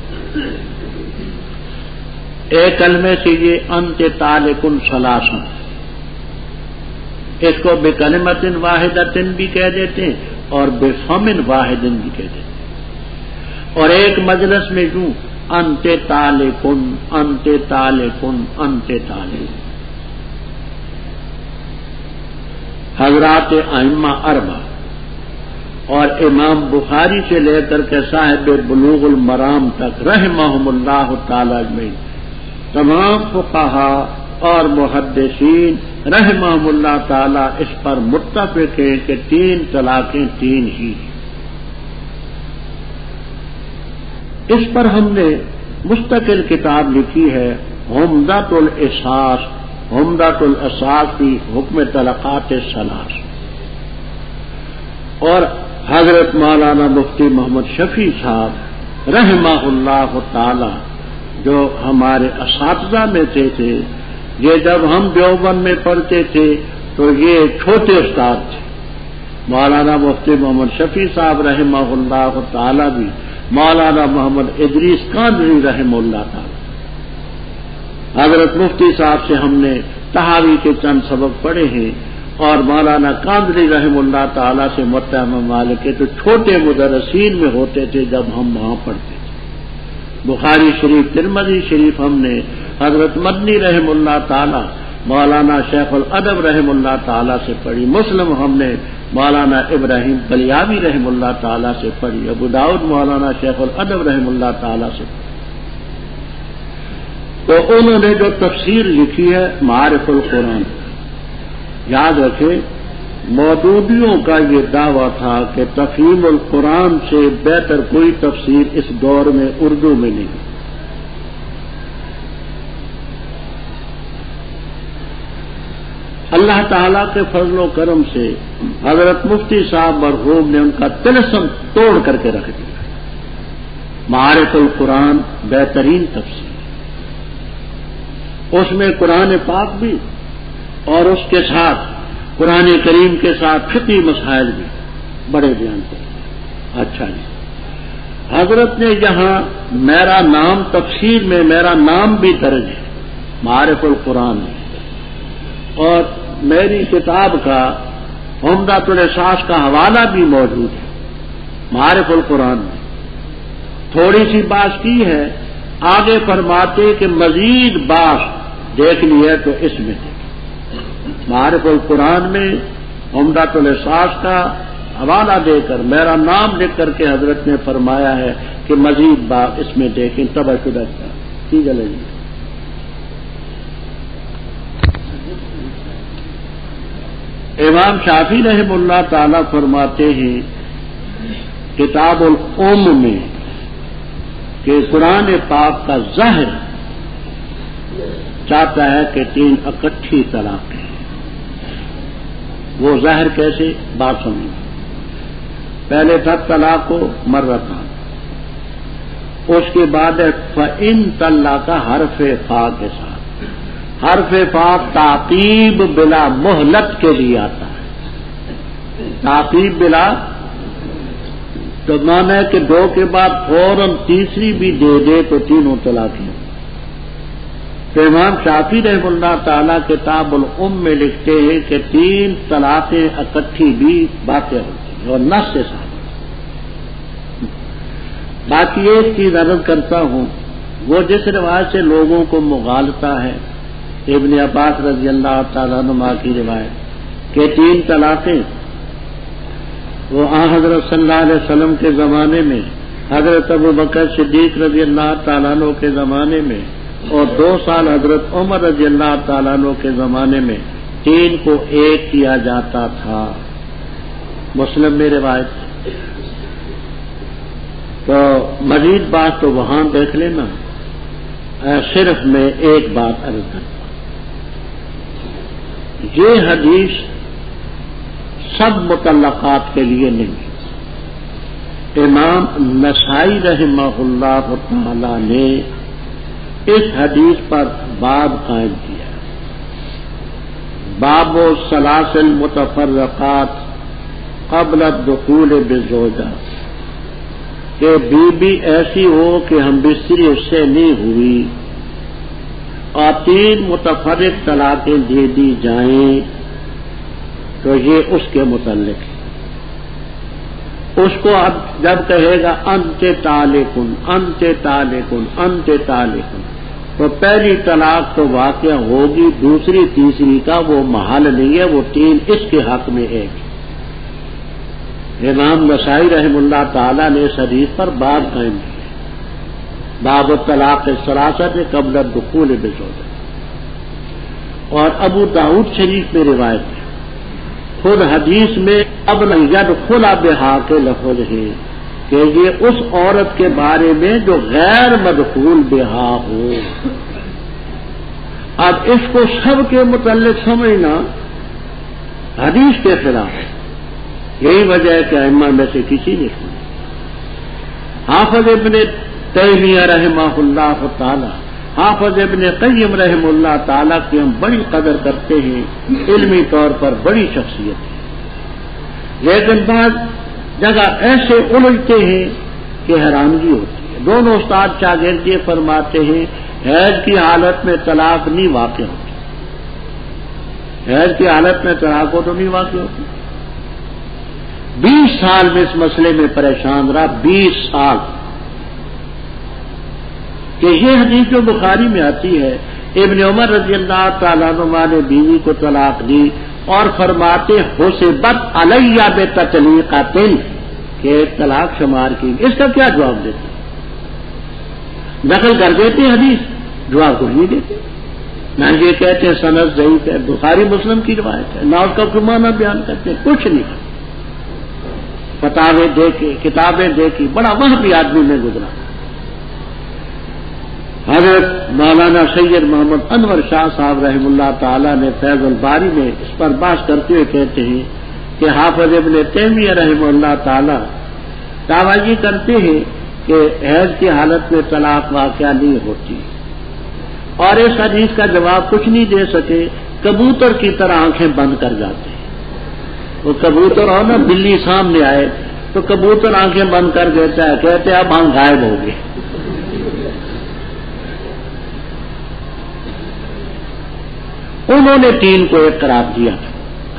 ایک کلمے سے یہ انت طالق ثلاث، اس کو بکلمۃ واحدۃ بھی کہہ دیتے ہیں اور بفم واحد بھی کہہ دیتے ہیں. اور ایک مجلس میں یوں انت طالق انت طالق انت طالق. حضرات ائمہ اربعہ اور امام بخاری سے لے کر کے صاحب بلوغ المرام تک رحمہم اللہ تعالی اجمعین، تمام فقہاء اور محدثین رحمہم اللہ تعالی اس پر متفق ہیں کہ تین طلاقیں تین ہی. اس پر ہم نے مستقل کتاب لکھی ہے عمدۃ الاساس فی حکم طلقات الثلاث، اور حضرت مولانا مفتی محمد شفیع صاحب رحمہ اللہ تعالی جو ہمارے اساتذہ میں تھے، یہ جب ہم دیوبند میں پڑھتے تھے تو یہ چھوٹے استاد تھے۔ مولانا مفتی محمد شفیع صاحب رحمہ اللہ تعالی بھی مولانا محمد ادریس کاندری رحمہ اللہ تعالی، حضرت مفتی صاحب سے ہم نے تحاوی کے چند سبق پڑھے ہیں، اور مولانا کاندری رحمہ اللہ تعالی سے موطا امام مالک کے تو چھوٹے مدرسین میں ہوتے تھے جب ہم وہاں پڑھتے تھے۔ بخاری شریف، ترمذی شریف ہم نے حضرت مدنی رحمہ اللہ تعالی مولانا شیخ الادب رحمہ اللہ تعالی سے پڑھی، مسلم ہم نے مولانا ابراہیم بلیاوی رحمہ اللہ تعالی سے پڑھی، ابو داؤد مولانا شیخ الادب رحمہ اللہ تعالی سے پڑھی۔ تو انہوں نے جو تفسیر لکھی ہے معارف القرآن، یاد رکھیں مودودیوں کا یہ دعویٰ تھا کہ تفہیم القرآن سے بہتر کوئی تفسیر اس دور میں اردو میں نہیں۔ اللہ تعالیٰ کے فضل و کرم سے حضرت مفتی صاحب مرحوم نے ان کا طلسم توڑ کر کے رکھ دیا۔ معارف القرآن بہترین تفسیر، اس میں قرآن پاک بھی اور اس کے ساتھ قرآن کریم کے ساتھ فقہی مسائل بھی بڑے بیان کرتے ہیں۔ اچھا جی، حضرت نے یہاں میرا نام تفسیر میں میرا نام بھی درج ہے معارف القرآن میں، اور میری کتاب کا عمدۃ الاساس کا حوالہ بھی موجود ہے معارف القرآن میں۔ تھوڑی سی بات کی ہے، آگے فرماتے کہ مزید بات دیکھ لی ہے تو اس میں دیکھ۔ معارف القرآن میں عمدۃ الاساس کا حوالہ دے کر میرا نام لکھ کر کے حضرت نے فرمایا ہے کہ مزید بات اس میں دیکھیں، توجہ رکھنا۔ ٹھیک ہے جی۔ امام شافعی رحمہ اللہ تعالی فرماتے ہیں کتاب الام میں کہ قرآن پاک کا ظاہر چاہتا ہے کہ 3 اکٹھی طلاقیں۔ وہ ظاہر کیسے؟ بات سنیں۔ پہلے تھا طلاق و مرتان، اس کے بعد فَإِن طَلَّقَ حرف فا کے ساتھ۔ حرف فا تعقیب بلا مہلت کے لیے آتا ہے، تعقیب بلا تو مانا ہے کہ 2 کے بعد فوراً تیسری بھی دے دے تو 3 طلاقیں۔ تو امام شافعی رحمہ اللہ تعالیٰ کتاب الام میں لکھتے ہیں کہ 3 طلاقیں اکٹھی بھی باتیں ہوتی ہیں اور نص سے ساتھ۔ باقی ایک چیز عرض کرتا ہوں، وہ جس روایت سے لوگوں کو مغالطہ ہے، ابن عباس رضی اللہ تعالیٰ عنہ کی روایت کہ 3 طلاقیں وہ حضرت صلی اللہ علیہ وسلم کے زمانے میں، حضرت ابوبکر صدیق رضی اللہ تعالیٰ عنہ کے زمانے میں، اور 2 سال حضرت عمر رضی اللہ تعالیٰ عنہ کے زمانے میں 3 کو 1 کیا جاتا تھا۔ مسلم میں روایت۔ تو مزید بات تو وہاں دیکھ لینا، صرف میں ایک بات عرض کرتا ہوں، یہ حدیث سب مطلقات کے لیے نہیں۔ امام نسائی رحمہ اللہ تعالی نے اس حدیث پر باب قائم کیا، باب السلاسل متفرقات قبل الدخول بالزوجہ، کہ بیوی ایسی ہو کہ ہم بستری اس سے نہیں ہوئی اور 3 متفرق طلاقیں دے دی جائیں تو یہ اس کے متعلق ہے۔ اس کو اب جب کہے گا انت طالقن انت طالقن انت طالقن، تو پہلی طلاق تو واقع ہوگی، دوسری تیسری کا وہ محل نہیں ہے، وہ 3 اس کے حق میں 1۔ امام نسائی رحمہ اللہ تعالی نے اس حدیث پر باب قائم کیا، باب الطلاق الثلاثہ قبل الدخول بالزوجہ۔ اور ابو داؤد شریف میں روایت ہے، خود حدیث میں قبل یدخل بہا کے لفظ ہے کہ یہ اس عورت کے بارے میں جو غیر مدخول بہا ہو، اب اس کو سب کے متعلق سمجھنا حدیث کے خلاف ہے. یہی وجہ ہے کہ ائمہ میں سے کسی نے سنا. حافظ ابن تیمیہ رحمہ اللہ تعالی، حافظ ابن قیم رحمہ اللہ تعالی کی ہم بڑی قدر کرتے ہیں، علمی طور پر بڑی شخصیت ہے، لیکن بعض جگہ ایسے الجھتے ہیں کہ حیرانگی ہوتی ہے. دونوں استاد شاگرد یہ فرماتے ہیں حیض کی حالت میں طلاق نہیں واقع ہوتی، حیض کی حالت میں طلاق ہو تو نہیں واقع ہوتی. 20 سال میں اس مسئلے میں پریشان رہا، 20 سال، کہ یہ حدیث جو بخاری میں آتی ہے ابن عمر رضی اللہ تعالیٰ عنہ نے بیوی کو طلاق دی اور فرماتے حسبت علیہ بتطلیقۃ کہ طلاق شمار کی. اس کا کیا جواب دیتے؟ نقل کر دیتے حدیث، جواب کو نہیں دیتے. نہ یہ کہتے ہیں سند ضعیف ہے، بخاری مسلم کی روایت ہے، نہ اس کا کوئی معنی بیان کرتے ہیں، کچھ نہیں کرتے. فتاوے دیکھے، کتابیں دیکھی، بڑا وہاں بھی آدمی میں گزرا. حضرت مولانا سید محمد انور شاہ صاحب رحم اللہ تعالی نے فیض الباری میں اس پر بحث کرتے ہوئے کہتے ہیں کہ حافظ ابن تیمیہ رحم اللہ تعالی دعویٰ یہ کرتے ہیں کہ حیض کی حالت میں طلاق واقع نہیں ہوتی، اور اس حدیث کا جواب کچھ نہیں دے سکے. کبوتر کی طرح آنکھیں بند کر جاتے ہیں. وہ کبوتر ہو نا، بلی سامنے آئے تو کبوتر آنکھیں بند کر دیتا ہے، کہتے ہیں اب ہم غائب ہو گئے. انہوں نے 3 کو ایک قرار دیا تھا،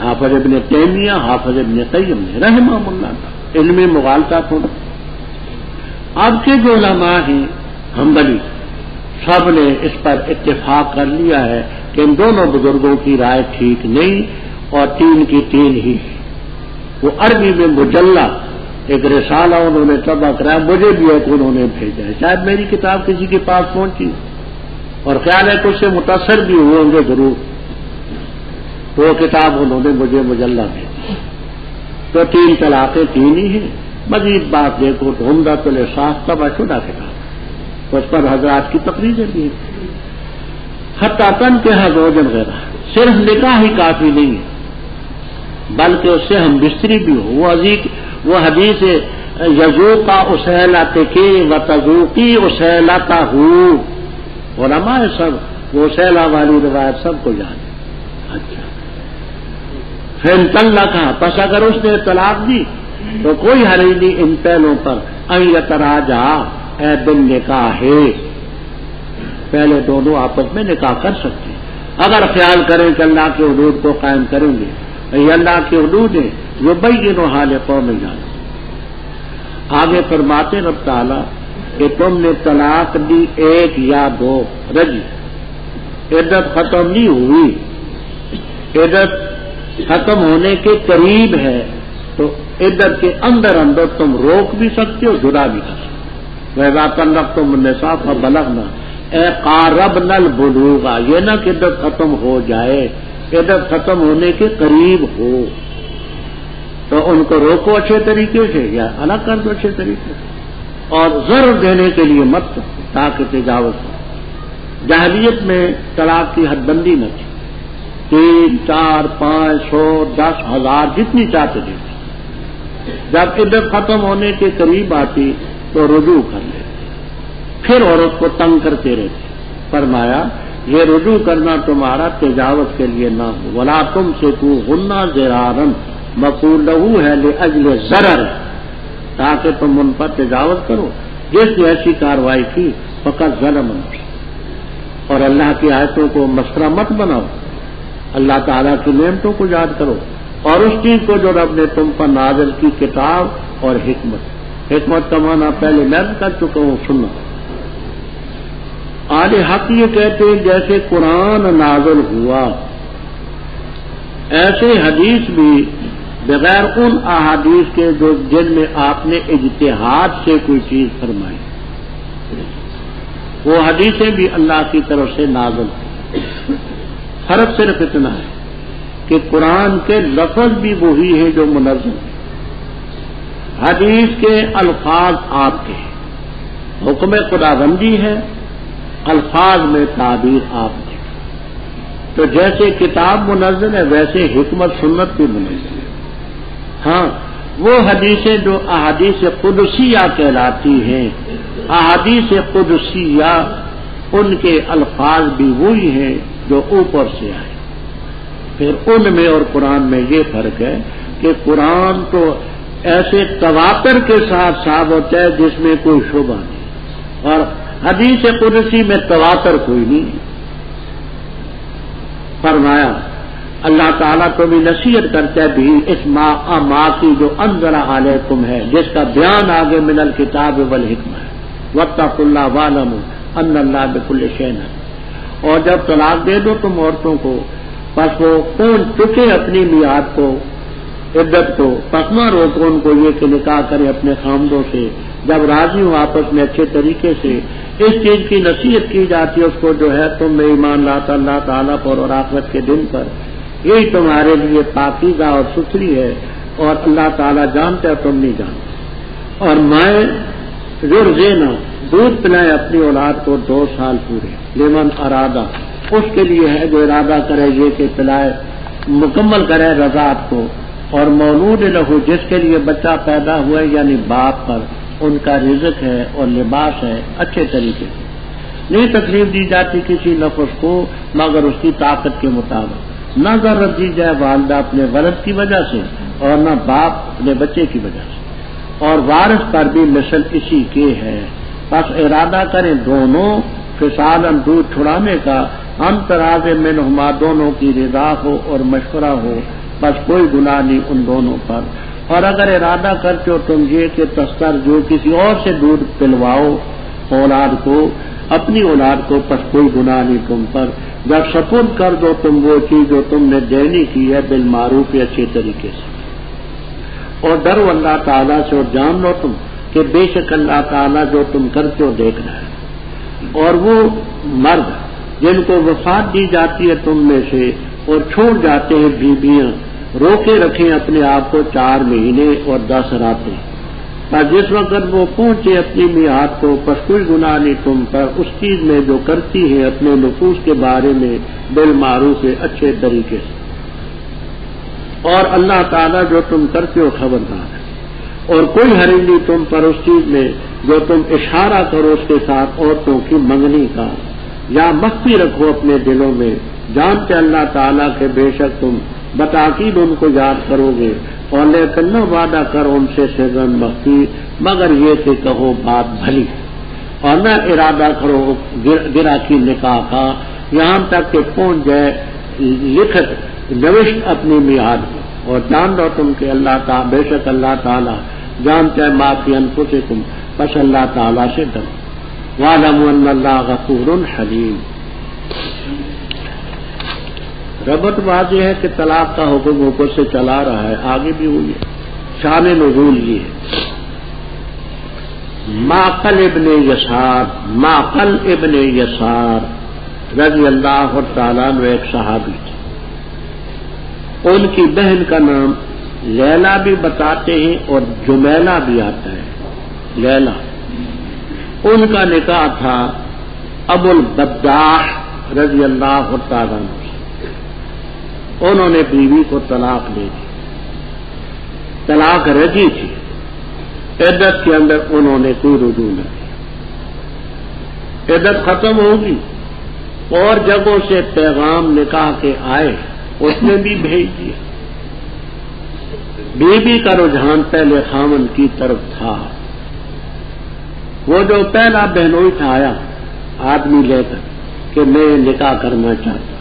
حافظ ابن تیمیہ، حافظ ابن قیم نے رحمہ اللہ تعالی، علمی مغالطہ تھا. اب کے جو علماء ہیں حنبلی، سب نے اس پر اتفاق کر لیا ہے کہ ان دونوں بزرگوں کی رائے ٹھیک نہیں، اور 3 کی 3 ہی. وہ عربی میں مجلہ ایک رسالہ انہوں نے طبع کرایا، مجھے بھی ایک انہوں نے بھیجا ہے، شاید میری کتاب کسی کے پاس پہنچی اور خیال ہے کہ اس سے متاثر بھی ہوئے ہوں گے ضرور. تو وہ کتاب انہوں نے مجھے مجلہ بھیجی. تو 3 طلاقیں 3 ہی ہیں. مزید بات دیکھو تو عمدۃ الاحساس طبع شدہ کتاب، اس پر حضرات کی تقریریں بھی ہیں. حتیٰ تن کے زوجن غیرہ، صرف نکاح ہی کافی نہیں ہے بلکہ اس سے ہم بستری بھی ہو. وہ حدیث یذوق اسیلۃ کے وتذوقی اسیلتہ، علماء سب وہ اسیلہ والی روایت سب کو یاد ہے. اچھا پھر طلقہ، پس اگر اس نے طلاق دی تو کوئی حرج نہیں ان پہلوں پر ان یتراجع اے بالنکاح، پہلے دونوں آپس میں نکاح کر سکتے ہیں اگر خیال کریں کہ اللہ کے حدود کو قائم کریں گے. یہ اللہ کے حدود ہیں جو بین حال قوم جانا. آگے فرماتے رب تعالیٰ کہ تم نے طلاق دی 1 یا 2 رجی، عدت ختم نہیں ہوئی، عدت ختم ہونے کے قریب ہے، تو عدت کے اندر اندر تم روک بھی سکتے ہو، جدا بھی کر سکتے ہو. وَإِذَا طَلَّقْتُمُ النِّسَاءَ فَبَلَغْنَ اے قاربن البلوغ، یہ نہ کہ عدت ختم ہو جائے، عدت ختم ہونے کے قریب ہو تو ان کو روکو اچھے طریقے سے یا الگ کر دو اچھے طریقے سے، اور ضرر دینے کے لیے مت تاکہ تجاوز ہو. جاہلیت میں طلاق کی حد بندی نہ تھی، 3 4 5 100 10 1000 جتنی چاہتے تھے. جب عدت ختم ہونے کے قریب آتی تو رجوع کر لیتے، پھر عورت کو تنگ کرتے رہتے. فرمایا یہ رجوع کرنا تمہارا تجاوز کے لیے نہ ہو. ولا تمسکوہن ضرارا، مفعول لہ ہے لاجل ضرر، تاکہ تم ان پر تجاوز کرو. جس نے ایسی کارروائی کی فقط ظلم نفسہ. اور اللہ کی آیتوں کو مسخرہ مت بناؤ، اللہ تعالیٰ کی نعمتوں کو یاد کرو، اور اس چیز کو جو رب نے تم پر نازل کی، کتاب اور حکمت. حکمت کا معنی پہلے میں کر چکا ہوں، سننا. اہل حق یہ کہتے ہیں جیسے قرآن نازل ہوا ایسے حدیث بھی بغیر ان احادیث کے جو جن میں آپ نے اجتہاد سے کوئی چیز فرمائی، وہ حدیثیں بھی اللہ کی طرف سے نازل ہوئی. فرق صرف اتنا ہے کہ قرآن کے لفظ بھی وہی ہیں جو منظم ہیں، حدیث کے الفاظ آپ کے ہیں، حکم خداوندی ہے، الفاظ میں تعبیر آپ نے. تو جیسے کتاب منزل ہے ویسے حکمت سنت بھی منزل ہے۔ ہاں وہ حدیثیں جو احادیث قدسیہ کہلاتی ہیں، احادیث قدسیہ ان کے الفاظ بھی وہی ہیں جو اوپر سے آئے۔ پھر ان میں اور قرآن میں یہ فرق ہے کہ قرآن تو ایسے تواتر کے ساتھ ثابت ہے جس میں کوئی شبہ نہیں، اور حدیث قدسی میں تواتر کوئی نہیں۔ فرمایا اللہ تعالیٰ کو بھی نصیحت کرتا ہے بھی اس ماں کی جو انزل علیکم ہے، جس کا بیان آگے من الکتاب والحکمہ ہے، واتقوا اللہ واعلموا ان اللہ بکل شیء علیم۔ اور جب طلاق دے دو تم عورتوں کو، پس وہ پہنچ چکے اپنی میعاد کو، عدت کو، پس نہ روکو ان کو یہ کہ نکاح کرے اپنے خامدوں سے جب راضی ہوں آپس میں اچھے طریقے سے۔ اس چیز کی نصیحت کی جاتی ہے اس کو جو ہے تم میں ایمان لاتا اللہ تعالیٰ پر اور آخرت کے دن پر، یہی تمہارے لیے پاکیزہ اور ستھری ہے، اور اللہ تعالیٰ جانتا ہے تم نہیں جانتے۔ اور مائیں یرضعن دودھ پلائیں اپنی اولاد کو 2 سال پورے، لمن ارادہ اس کے لیے ہے جو ارادہ کرے یہ کہ پلائے، مکمل کرے رضاعت کو۔ اور مولود لہو جس کے لیے بچہ پیدا ہوا ہے یعنی باپ پر ان کا رزق ہے اور لباس ہے اچھے طریقے سے، نہیں تکلیف دی جاتی کسی نفس کو مگر اس کی طاقت کے مطابق، نہ ضرورت دی جائے والدہ اپنے ولد کی وجہ سے اور نہ باپ اپنے بچے کی وجہ سے، اور وارث پر بھی مثل اسی کے ہے۔ پس ارادہ کریں دونوں فصالاً دودھ چھڑانے کا، ہم تراز منہما دونوں کی رضا ہو اور مشورہ ہو، بس کوئی گناہ نہیں ان دونوں پر۔ اور اگر ارادہ کرتے ہو تم یہ کہ تستر جو کسی اور سے دودھ پلواؤ اولاد کو، اپنی اولاد کو، پس کوئی گناہ نہیں تم پر، جب سپرد کر دو تم وہ چیز جو تم نے دینی کی ہے بالمعروف اچھے طریقے سے۔ اور ڈرو اللہ تعالیٰ سے اور جان لو تم کہ بے شک اللہ تعالیٰ جو تم کرتے ہو دیکھ رہا ہے۔ اور وہ مرد جن کو وفات دی جاتی ہے تم میں سے اور چھوڑ جاتے ہیں بیویاں، روکے رکھیں اپنے آپ کو 4 مہینے اور 10 راتیں، پر جس وقت وہ پہنچے اپنی میعاد کو، پس کوئی گناہ نہیں تم پر اس چیز میں جو کرتی ہے اپنے نفوس کے بارے میں بالمعروف اچھے طریقے سے، اور اللہ تعالیٰ جو تم کرتے ہو خبردار ہے۔ اور کوئی حرج نہیں تم پر اس چیز میں جو تم اشارہ کرو اس کے ساتھ عورتوں کی منگنی کا، یا مخفی رکھو اپنے دلوں میں، جانتے اللہ تعالیٰ کے بے شک تم بتاکید ان کو یاد کرو گے، اور لیکن نہ وعدہ کرو ان سے سرن مخفی مگر یہ کہ کہو بات بھلی، اور نہ ارادہ کرو گرا کی نکاح کا یہاں تک کہ پہنچ جائے لکھت نوشت اپنی میعاد میں۔ اور جان دو تم کہ اللہ تعالیٰ بے شک اللہ تعالیٰ جانتا ہے ما فی انفسکم، بس اللہ تعالیٰ سے ڈرو۔ وَاعْلَمُوا أَنَّ اللَّهَ غَفُورٌ حَلِيمٌ۔ ربط واضح ہے کہ طلاق کا حکم اوپر سے چلا رہا ہے، آگے بھی ہوئی ہے۔ شان نزول یہ ہے، معقل ابن یسار رضی اللہ تعالیٰ عنہ ایک صحابی تھے، ان کی بہن کا نام لیلا بھی بتاتے ہیں اور جمیلہ بھی آتا ہے، لیلا۔ ان کا نکاح تھا ابو البداح رضی اللہ تعالیٰ عنہ سے۔ انہوں نے بیوی کو طلاق دے دی، طلاق رجی تھی، عدت کے اندر انہوں نے کوئی رجوع نہ کیا، عدت ختم ہوگی اور جگہوں سے پیغام نکاح کے آئے، اس نے بھی بھیج دیا۔ بیوی کا رجحان پہلے خامن کی طرف تھا، وہ جو پہلا بہنوئی تھا آیا آدمی لے کر کہ میں نکاح کرنا چاہتا ہوں،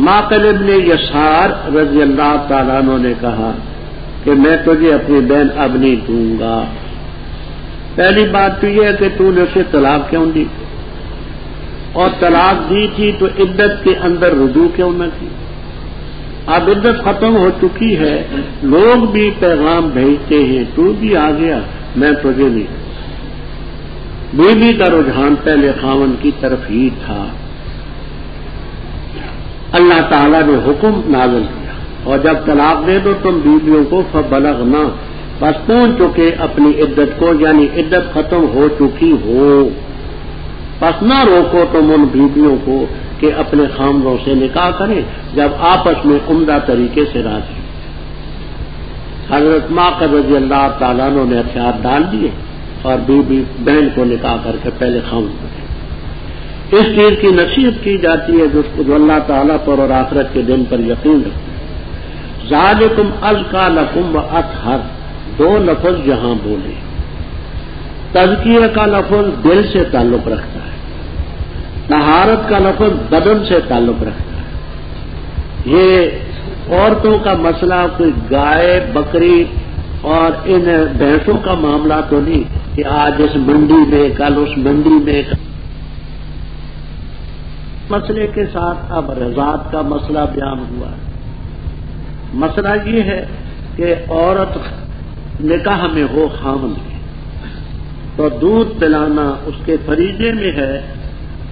معقل ابن یسار رضی اللہ تعالیٰ عنہ نے کہا کہ میں تجھے اپنی بہن اب نہیں دوں گا۔ پہلی بات تو یہ ہے کہ تو نے اسے طلاق کیوں دی، اور طلاق دی تھی تو عدت کے اندر رجوع کیوں نہ کی؟ اب عدت ختم ہو چکی ہے، لوگ بھی پیغام بھیجتے ہیں، تو بھی آ گیا، میں تجھے نہیں۔ بیوی کا رجحان پہلے خاوند کی طرف ہی تھا۔ اللہ تعالیٰ نے حکم نازل کیا، اور جب طلاق دے دو تم بیویوں کو فبلغنا، بس پہنچ چکے اپنی عدت کو، یعنی عدت ختم ہو چکی ہو، پس نہ روکو تم ان بیویوں کو کہ اپنے خامدوں سے نکاح کریں جب آپس میں عمدہ طریقے سے راضی. حضرت ماقد رضی اللہ تعالیٰ عنہ نے ہتھیار ڈال دیے اور بیوی بہن کو نکاح کر کے پہلے خامد کرے. اس چیز کی نصیحت کی جاتی ہے جو اللہ تعالیٰ پر اور آخرت کے دن پر یقین رکھتے ہیں. ذالکم ازکی لکم واطہر، دو لفظ یہاں بولے. تزکیہ کا لفظ دل سے تعلق رکھتا ہے، طہارت کا لفظ بدن سے تعلق رکھتا ہے. یہ عورتوں کا مسئلہ کوئی گائے بکری اور ان بھینسوں کا معاملہ تو نہیں کہ آج اس منڈی میں کل اس منڈی میں. مسئلے کے ساتھ اب رضاعت کا مسئلہ بیان ہوا ہے. مسئلہ یہ ہے کہ عورت نکاح میں ہو خامند میں تو دودھ پلانا اس کے فریضے میں ہے،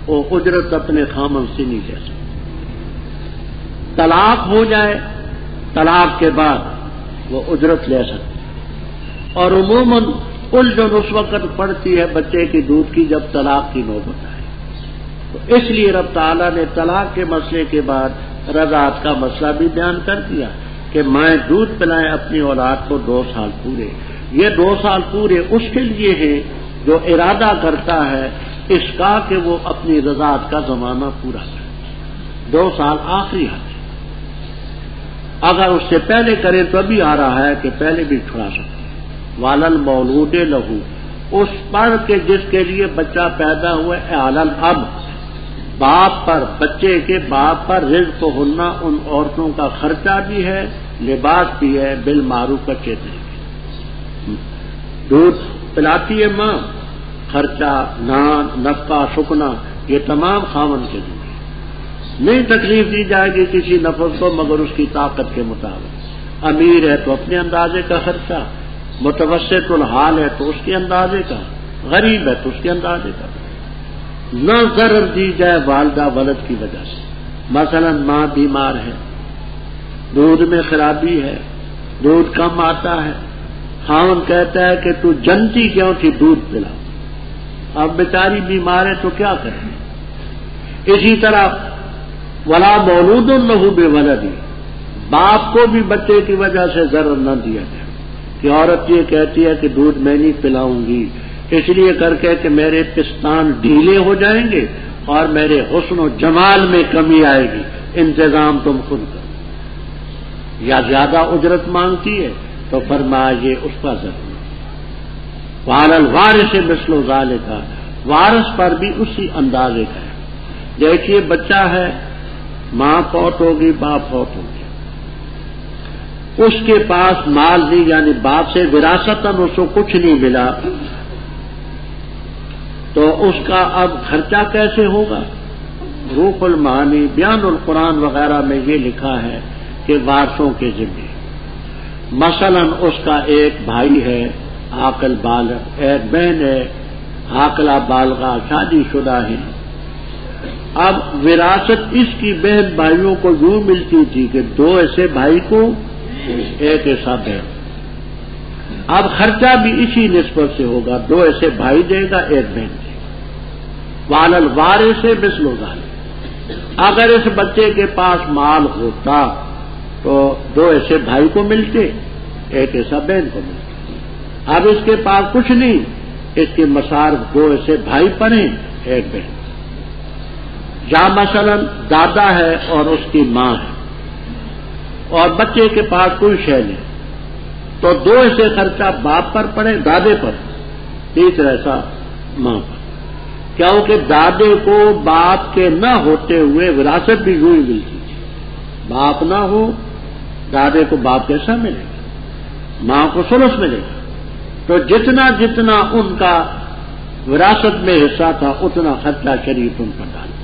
وہ اجرت اپنے خامند سے نہیں لے سکتی. طلاق ہو جائے، طلاق کے بعد وہ اجرت لے سکتی. اور عموماً الجھن اس وقت پڑتی ہے بچے کی دودھ کی جب طلاق کی نوبت آئے. تو اس لیے رب تعالیٰ نے طلاق کے مسئلے کے بعد رضاعت کا مسئلہ بھی بیان کر دیا کہ مائیں دودھ پلائیں اپنی اولاد کو 2 سال پورے. یہ 2 سال پورے اس کے لیے ہے جو ارادہ کرتا ہے اس کا کہ وہ اپنی رضاعت کا زمانہ پورا کرے. 2 سال آخری حد. اگر اس سے پہلے کرے تو ابھی آ رہا ہے کہ پہلے بھی چھڑا سکتے. والل مولود لہو، اس پر کہ جس کے لیے بچہ پیدا ہوا ہے، علل اب، باپ پر، بچے کے باپ پر رزق ہونا، ان عورتوں کا خرچہ بھی ہے، لباس بھی ہے، بالمعروف اچھے طریقے. دودھ پلاتی ہے ماں، خرچہ، نان، نفقہ، سکنا، یہ تمام خاوند کے لیے. نہیں تکلیف دی جائے گی کسی نفر کو مگر اس کی طاقت کے مطابق. امیر ہے تو اپنے اندازے کا خرچہ، متوسط الحال ہے تو اس کے اندازے کا، غریب ہے تو اس کے اندازے کا. نہ ضرر دی جائے والدہ ولد کی وجہ سے. مثلا ماں بیمار ہے، دودھ میں خرابی ہے، دودھ کم آتا ہے، خاوند کہتا ہے کہ تو جنتی کیوں تھی دودھ پلا. اب بیچاری بیمار ہے تو کیا کریں. اسی طرح ولا مولود لہو بولد، باپ کو بھی بچے کی وجہ سے ضرر نہ دیا جائے کہ عورت یہ کہتی ہے کہ دودھ میں نہیں پلاؤں گی اس لیے کر کے کہ میرے پستان ڈھیلے ہو جائیں گے اور میرے حسن و جمال میں کمی آئے گی، انتظام تم خود کرو. یا زیادہ اجرت مانگتی ہے تو فرمایا یہ اس کا ضرور. وعلی الوارث مثل ذالک، وارث پر بھی اسی اندازے کا ہے. دیکھیے بچہ ہے، ماں فوت ہوگی، باپ فوت ہوگی، اس کے پاس مال نہیں، یعنی باپ سے وراثتاً اس کو کچھ نہیں ملا، تو اس کا اب خرچہ کیسے ہوگا؟ روح المعانی، بیان القرآن وغیرہ میں یہ لکھا ہے کہ وارثوں کے ذمہ. مثلا اس کا ایک بھائی ہے عاقل بالغ، ایک بہن ہے عاقلہ بالغہ شادی شدہ ہے. اب وراثت اس کی بہن بھائیوں کو یوں ملتی تھی کہ 2 ایسے بھائی کو ایک ایسا بہن. اب خرچہ بھی اسی نسبت سے ہوگا، 2 ایسے بھائی دے گا، ایک بہن دے گا. وعلی الوارث مثل ذالک، اگر اس بچے کے پاس مال ہوتا تو 2 ایسے بھائی کو ملتے، ایک ایسا بہن کو ملتا. اب اس کے پاس کچھ نہیں، اس کے مسار 2 ایسے بھائی پڑے، ایک بہن. یا مثلا دادا ہے اور اس کی ماں ہے اور بچے کے پاس کوئی شے نہیں، تو 2 ایسے خرچہ باپ پر پڑے، دادے پر، تیسرا ایسا ماں پر. کیونکہ دادے کو باپ کے نہ ہوتے ہوئے وراثت بھی یوں ہی ملتی تھی. باپ نہ ہو دادے کو باپ کیسا ملے گا، ماں کو ثلث ملے گا. تو جتنا جتنا ان کا وراثت میں حصہ تھا اتنا خرچہ شریف ان پر ڈال دیا.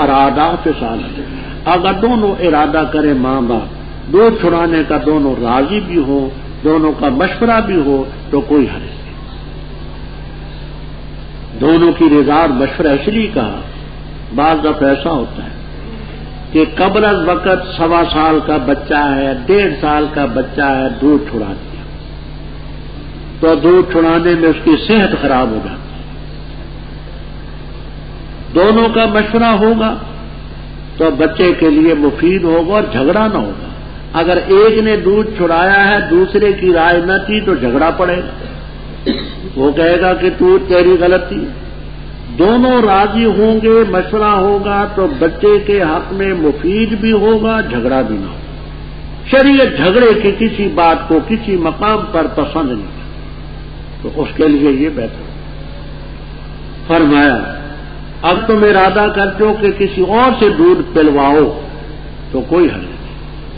ارادہ فصال، اگر دونوں ارادہ کریں ماں باپ دودھ چھڑانے کا، دونوں راضی بھی ہوں، دونوں کا مشورہ بھی ہو تو کوئی حرج نہیں. دونوں کی رضا اور مشورہ اس لیے کہا، بعض دفعہ ایسا ہوتا ہے کہ قبل از وقت 1.25 سال کا بچہ ہے، 1.5 سال کا بچہ ہے، دودھ چھڑا دیا تو دودھ چھڑانے میں اس کی صحت خراب ہو جاتی ہے. دونوں کا مشورہ ہوگا تو بچے کے لیے مفید ہوگا اور جھگڑا نہ ہوگا. اگر ایک نے دودھ چھڑایا ہے دوسرے کی رائے نہ کی تو جھگڑا پڑے گا. وہ کہے گا کہ تو تیری غلطی. دونوں راضی ہوں گے, مشورہ ہوگا تو بچے کے حق میں مفید بھی ہوگا, جھگڑا بھی نہ ہوگا. شریعت جھگڑے کی کسی بات کو کسی مقام پر پسند نہیں تو اس کے لیے یہ بہتر. فرمایا اب تم ارادہ کرتے ہو کہ کسی اور سے دودھ پلواؤ تو کوئی حل نہیں.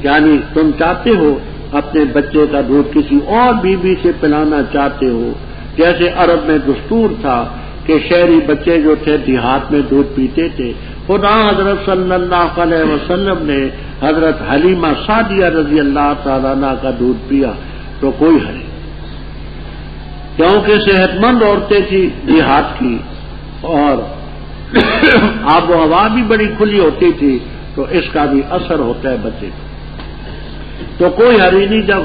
یعنی تم چاہتے ہو اپنے بچے کا دودھ کسی اور بیوی سے پلانا چاہتے ہو. جیسے عرب میں دستور تھا کہ شہری بچے جو تھے دیہات میں دودھ پیتے تھے. خدا حضرت صلی اللہ علیہ وسلم نے حضرت حلیمہ سعدیہ رضی اللہ تعالیٰ عنہ کا دودھ پیا تو کوئی حل نہیں, کیونکہ صحت مند عورتیں تھیں دیہات کی اور آب و ہوا بھی بڑی کھلی ہوتی تھی تو اس کا بھی اثر ہوتا ہے بچے کو. تو کوئی حرج نہیں, جب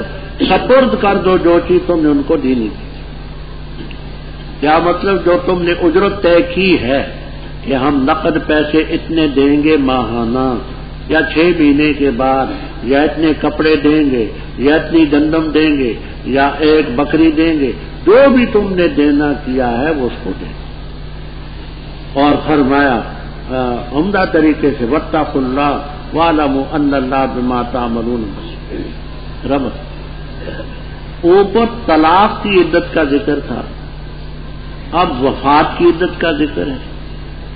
سپرد کر دو جو چیز تم نے ان کو دینی تھی. کیا مطلب جو تم نے اجرت طے کی ہے کہ ہم نقد پیسے اتنے دیں گے ماہانہ یا 6 مہینے کے بعد یا اتنے کپڑے دیں گے یا اتنی گندم دیں گے یا ایک بکری دیں گے, جو بھی تم نے دینا کیا ہے وہ اس کو دیں. اور فرمایا عمدہ طریقے سے واتقوا اللہ واعلموا ان اللہ بما تعملون بصیر. ربط اوپر طلاق کی عدت کا ذکر تھا, اب وفات کی عدت کا ذکر ہے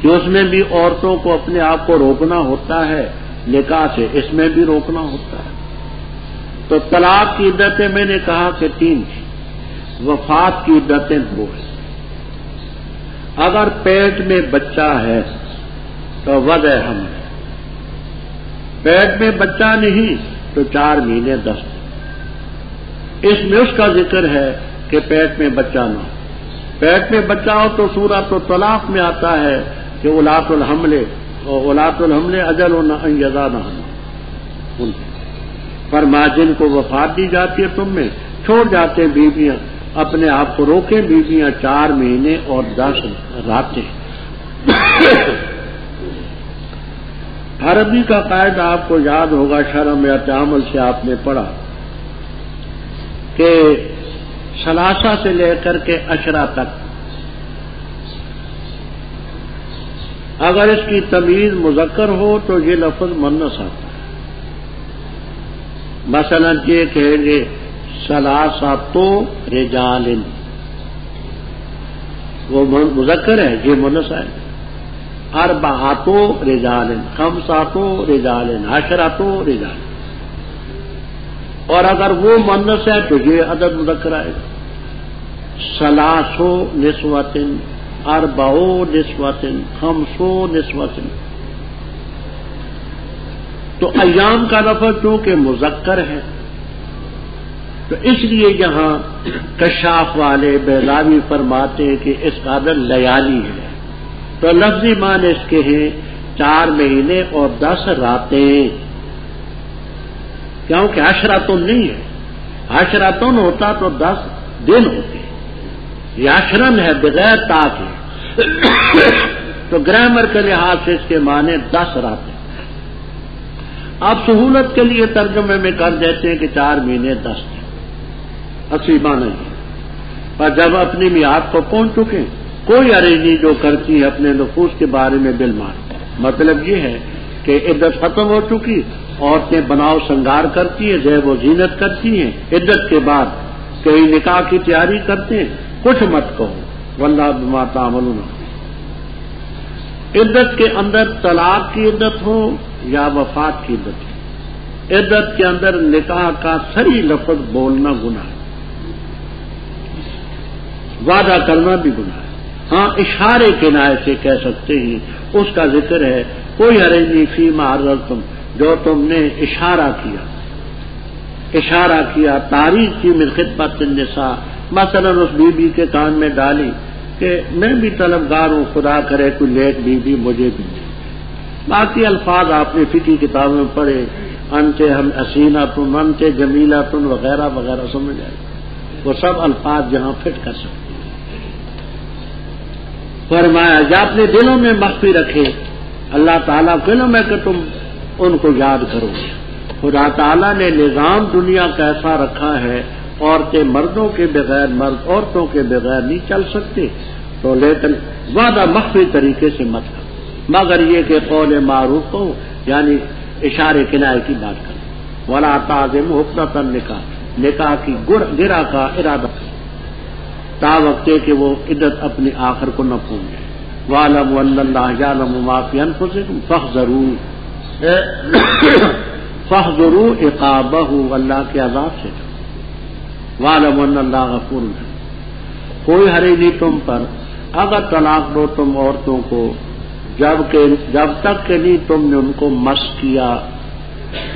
کہ اس میں بھی عورتوں کو اپنے آپ کو روکنا ہوتا ہے نکاح سے, اس میں بھی روکنا ہوتا ہے. تو طلاق کی عدتیں میں نے کہا کہ 3 تھی, وفات کی عدتیں 2 ہیں. اگر پیٹ میں بچہ ہے تو وضع حمل, پیٹ میں بچہ نہیں تو 4 مہینے 10 دن. اس میں اس کا ذکر ہے کہ پیٹ میں بچہ نہ ہو. پیٹ میں بچہ ہو تو سورۃ الطلاق میں آتا ہے کہ اولاۃ الحمل اجلہن ان یضعن حملہن. فرمایا جن کو وفات دی جاتی ہے تم میں چھوڑ جاتے بیویاں اپنے آپ کو روکیں بیویاں 4 مہینے اور 10 راتیں. عربی کا قاعدہ آپ کو یاد ہوگا, شرم یا تعامل سے آپ نے پڑھا کہ ثلاثہ سے لے کر کے عشرہ تک اگر اس کی تمیز مذکر ہو تو یہ لفظ مؤنث آتا ہے. مثلا یہ کہیں گے ثلاثۃ رجال, وہ مذکر ہے, یہ مؤنث ہے. اربعۃ رجال, خمسۃ رجال, عشرۃ رجال. اور اگر وہ مؤنث ہے تو یہ عدد مذکر آئے گا. ثلاث نسوۃ, اربع نسوۃ, خمس نسوۃ. تو ایام کا لفظ چونکہ مذکر ہے تو اس لیے یہاں کشاف والے بیضاوی فرماتے ہیں کہ اس کا عدد لیالی ہے. تو لفظی معنی اس کے ہیں 4 مہینے اور 10 راتیں, کیونکہ عشرۃن نہیں ہے. عشرۃن ہوتا تو 10 دن ہوتے, یہ عشرن ہے بغیر تا کے. تو گرامر کے لحاظ سے اس کے معنی 10 راتیں. آپ سہولت کے لیے ترجمے میں کر دیتے ہیں کہ 4 مہینے 10 دن, اصلی معنی ہے. پر جب اپنی میعاد کو پہنچ چکے کوئی حرج نہیں جو کرتی ہے اپنے نفوس کے بارے میں بالمال. مطلب یہ ہے کہ عدت ختم ہو چکی, عورتیں بناؤ سنگار کرتی ہیں, زیب و زینت کرتی ہیں, عدت کے بعد کہیں نکاح کی تیاری کرتے ہیں. کچھ مت کہو, واللہ بما تعملون. عدت کے اندر طلاق کی عدت ہو یا وفات کی عدت ہو, عدت کے اندر نکاح کا صحیح لفظ بولنا گناہ ہے, وعدہ کرنا بھی گناہ ہے. ہاں اشارے کنایے سے کہہ سکتے ہیں, اس کا ذکر ہے. کوئی حرج نہیں فیما عرضتم, جو تم نے اشارہ کیا تاریخ کی من خطبت النساء, مثلا اس بی بی کے کان میں ڈالی کہ میں بھی طلبگار ہوں, خدا کرے کوئی لیٹ بی بی مجھے بھی دے. باقی الفاظ آپ نے فقہ کتابوں میں پڑھے, انت ہم حسینۃ, انت جمیلۃ وغیرہ وغیرہ, سمجھ آئے. وہ سب الفاظ جہاں فٹ کر سکتے ہیں. فرمایا یا اپنے دلوں میں مخفی رکھے اللہ تعالیٰ کو علم ہے کہ تم ان کو یاد کرو. خدا تعالیٰ نے نظام دنیا کا ایسا رکھا ہے عورتیں مردوں کے بغیر مرد عورتوں کے بغیر نہیں چل سکتے. تو لیکن وعدہ مخفی طریقے سے مت کرو مگر یہ کہ قول معروف ہو یعنی اشارے کنائے کی بات کرو. ولا تعظم حکمت النکاح نکاح کی گرہ کا ارادہ تا وقت کہ وہ عدت اپنی آخر کو نہ پہنچے. وَاعْلَمُوا أَنَّ اللَّهَ يَعْلَمُ مَا فِي أَنفُسِكُمْ فَاحْذَرُوا عِقَابَهُ اللہ کے عذاب سے. وَاعْلَمُوا أَنَّ اللَّهَ غَفُورٌ رحیم. کوئی حرج نہیں تم پر اگر طلاق دو تم عورتوں کو جب تک کہ نہیں تم نے ان کو مس کیا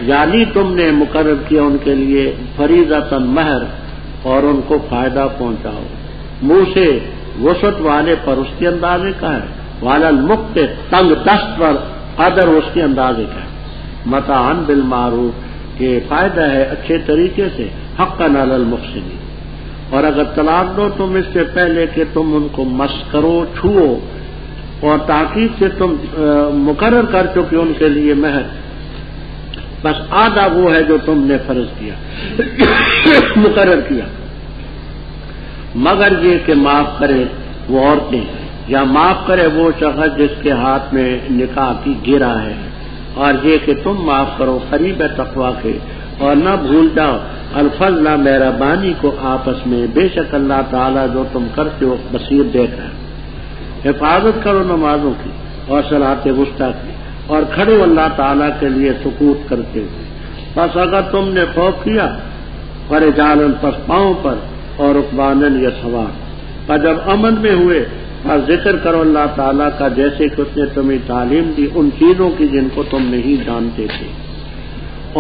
یعنی تم نے مقرر کیا ان کے لیے فریضۃ مہر اور ان کو فائدہ پہنچاؤ. منہ سے وسعت والے پر اس کے اندازے کا ہے والا المقت تنگ دست پر قدر اس کے اندازے کا ہے. متاعن بالمعروف کہ فائدہ ہے اچھے طریقے سے حقا علی المحسنین. اور اگر طلاق دو تم اس سے پہلے کہ تم ان کو مس کرو چھو اور تاکید سے تم مقرر کر چکے ان کے لیے مہر بس آدھا وہ ہے جو تم نے فرض کیا مقرر کیا مگر یہ کہ معاف کرے وہ عورتیں یا معاف کرے وہ شخص جس کے ہاتھ میں نکاح کی گرہ ہے. اور یہ کہ تم معاف کرو قریب ہے تقویٰ کے اور نہ بھول جاؤ الفضل مہربانی کو آپس میں. بے شک اللہ تعالیٰ جو تم کرتے ہو بصیر دیکھ رہا ہے. حفاظت کرو نمازوں کی اور صلاۃ وسطیٰ کی اور کھڑے اللہ تعالیٰ کے لیے سکوت کرتے ہوئے. بس اگر تم نے خوف کیا فرجالن پس پاؤں پر اور رکبانن یا سوار پر جب امن میں ہوئے اور ذکر کرو اللہ تعالیٰ کا جیسے کہ اس نے تمہیں تعلیم دی ان چیزوں کی جن کو تم نہیں جانتے تھے.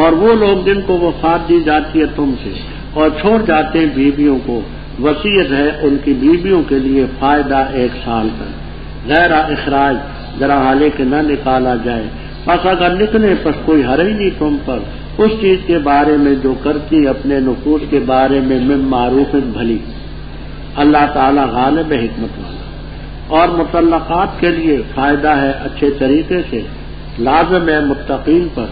اور وہ لوگ جن کو وفات دی جاتی ہے تم سے اور چھوڑ جاتے ہیں بیویوں کو وصیت ہے ان کی بیویوں کے لیے فائدہ 1 سال کا غیر اخراج ذرا حالے کہ نہ نکالا جائے. بس اگر نکلے پس کوئی حرج نہیں تم پر اس چیز کے بارے میں جو کرتی اپنے نفوس کے بارے میں من معروف بھلی. اللہ تعالیٰ غالب حکمت والا. اور مطلقات کے لیے فائدہ ہے اچھے طریقے سے لازم ہے متقین پر.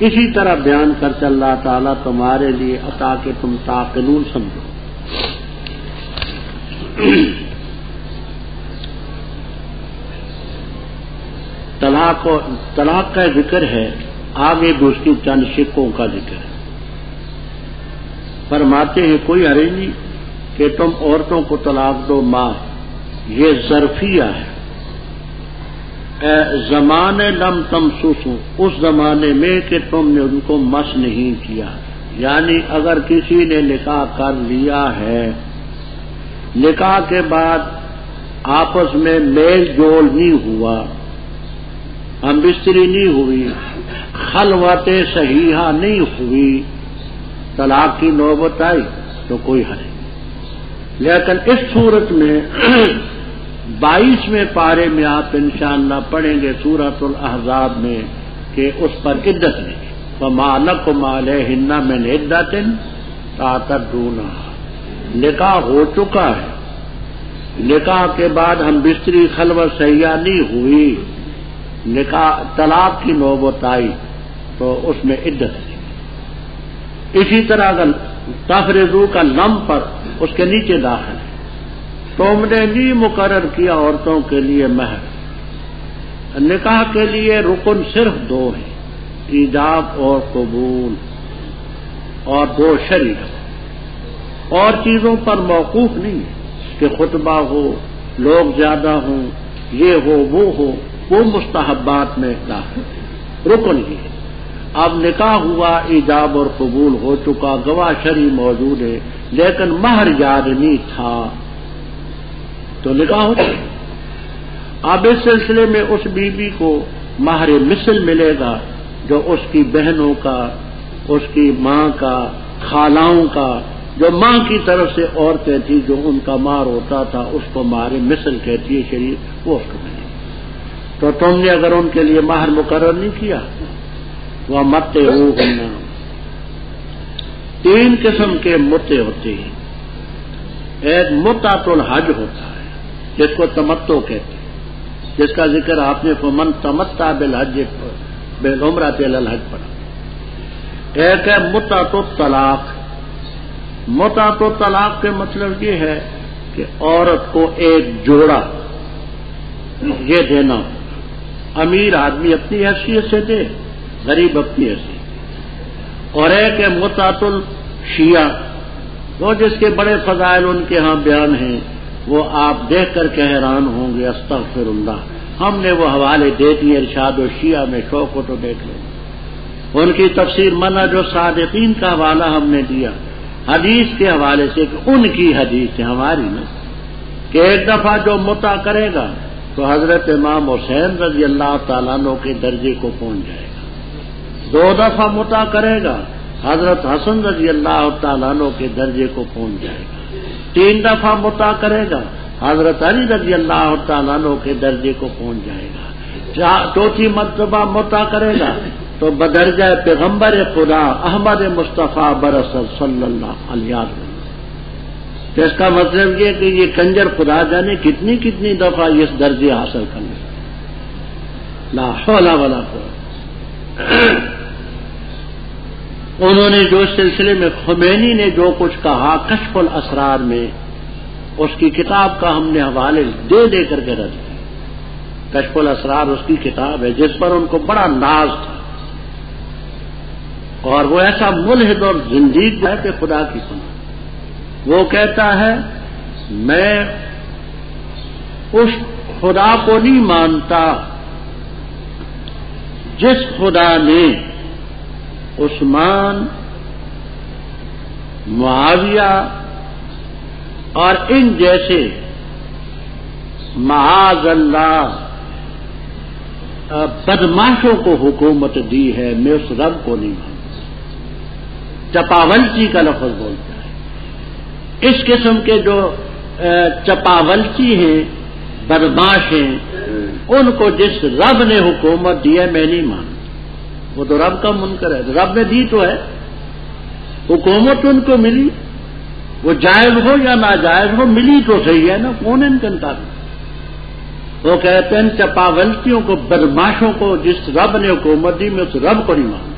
اسی طرح بیان کرتے اللہ تعالیٰ تمہارے لیے عطا کہ تم تعقلون سمجھو. طلاق کا ذکر ہے آگے دوسری چند شقوں کا ذکر ہے. فرماتے ہیں کوئی حرج نہیں کہ تم عورتوں کو طلاق دو یہ ظرفیہ ہے. زمانے لم تمسسو اس زمانے میں کہ تم نے ان کو مس نہیں کیا یعنی اگر کسی نے نکاح کر لیا ہے نکاح کے بعد آپس میں میل جول نہیں ہوا ہم بستری نہیں ہوئی خلوت صحیحہ نہیں ہوئی طلاق کی نوبت آئی تو کوئی حرج. لیکن اس صورت میں 22ویں پارے میں آپ انشاءاللہ پڑھیں گے سورۃ الاحزاب میں کہ اس پر عدت نہیں. فما لکم علیہن من عدۃ تعتدونہا. نکاح ہو چکا ہے نکاح کے بعد ہم بستری خلوت صحیحہ نہیں ہوئی نکاح طلاق کی نوبت آئی تو اس میں عدت نہیں. اسی طرح اگر تفریضو کا لم پر اس کے نیچے داخل ہے تم نے نہیں مقرر کیا عورتوں کے لیے مہر. نکاح کے لیے رکن صرف 2 ہیں ایجاب اور قبول اور 2 شرعی اور چیزوں پر موقوف نہیں کہ خطبہ ہو لوگ زیادہ ہوں یہ ہو وہ مستحبات میں داخل رکن ہی ہے. اب نکاح ہوا ایجاب اور قبول ہو چکا گواہ شرعی موجود ہے لیکن مہر یاد نہیں تھا تو نکاح ہو چکا. اب اس سلسلے میں اس بیوی کو مہر مثل ملے گا جو اس کی بہنوں کا اس کی ماں کا خالاؤں کا جو ماں کی طرف سے عورتیں تھیں جو ان کا مہر ہوتا تھا اس کو مہر مثل کہتی ہے شریعت وہ اس کو ملے. تو تم نے اگر ان کے لیے مہر مقرر نہیں کیا وہ متے ہو 3 قسم کے متے ہوتے ہیں. ایک متعۃ الحج ہوتا ہے جس کو تمتع کہتے ہیں جس کا ذکر آپ نے فمن تمتع بالحج بالعمرۃ الی الحج پڑھا۔ ایک ہے متعۃ الطلاق۔ متعۃ الطلاق کے مطلب یہ ہے کہ عورت کو ایک جوڑا یہ دینا، امیر آدمی اپنی حیثیت سے دے، غریب اپنی حیثیت۔ اور ایک ہے متعۃ الشیعہ، وہ جس کے بڑے فضائل ان کے ہاں بیان ہیں، وہ آپ دیکھ کر کے حیران ہوں گے، استغفر اللہ۔ ہم نے وہ حوالے دے دیے ارشاد الشیعہ میں، شوق ہو تو دیکھ لیں۔ ان کی تفسیر منہج الصادقین کا حوالہ ہم نے دیا حدیث کے حوالے سے، کہ ان کی حدیث ہے، ہماری نا، کہ ایک دفعہ جو متع کرے گا تو حضرت امام حسین رضی اللہ تعالیٰ عنہ کے درجے کو پہنچ جائے گا۔ 2 دفعہ متع کرے گا حضرت حسن رضی اللہ تعالیٰ عنہ کے درجے کو پہنچ جائے گا۔ 3 دفعہ متع کرے گا حضرت علی رضی اللہ تعالیٰ عنہ کے درجے کو پہنچ جائے گا۔ 4تھی مرتبہ متع کرے گا تو بدرجہ پیغمبر خدا احمد مصطفیٰ برسل صلی اللہ علیہ وسلم۔ تو اس کا مطلب یہ کہ یہ کنجر خدا جانے کتنی کتنی دفعہ اس درجے حاصل کرنے، لا حول ولا قوت۔ انہوں نے جو سلسلے میں خمینی نے جو کچھ کہا کشف الاسرار میں، اس کی کتاب کا ہم نے حوالے دے دے کر کے رکھ دیا۔ کشف الاسرار اس کی کتاب ہے جس پر ان کو بڑا ناز تھا، اور وہ ایسا ملحد اور زندیق ہے کہ خدا کی پناہ۔ وہ کہتا ہے میں اس خدا کو نہیں مانتا جس خدا نے عثمان، معاویہ اور ان جیسے معاذ اللہ بدماشوں کو حکومت دی ہے، میں اس رب کو نہیں مانتا۔ چپاولچی کا لفظ بولتا ہے۔ اس قسم کے جو چپاولچی ہیں، بدماش ہیں، ان کو جس رب نے حکومت دی ہے میں نہیں مانتا۔ وہ تو رب کا منکر ہے، رب نے دی تو ہے، حکومت ان کو ملی، وہ جائز ہو یا ناجائز ہو ملی تو صحیح ہے نا، کون انکار؟ وہ کہتے ہیں چپاولتیوں کو، بدماشوں کو جس رب نے حکومت دی میں اس رب کو نہیں مانتا۔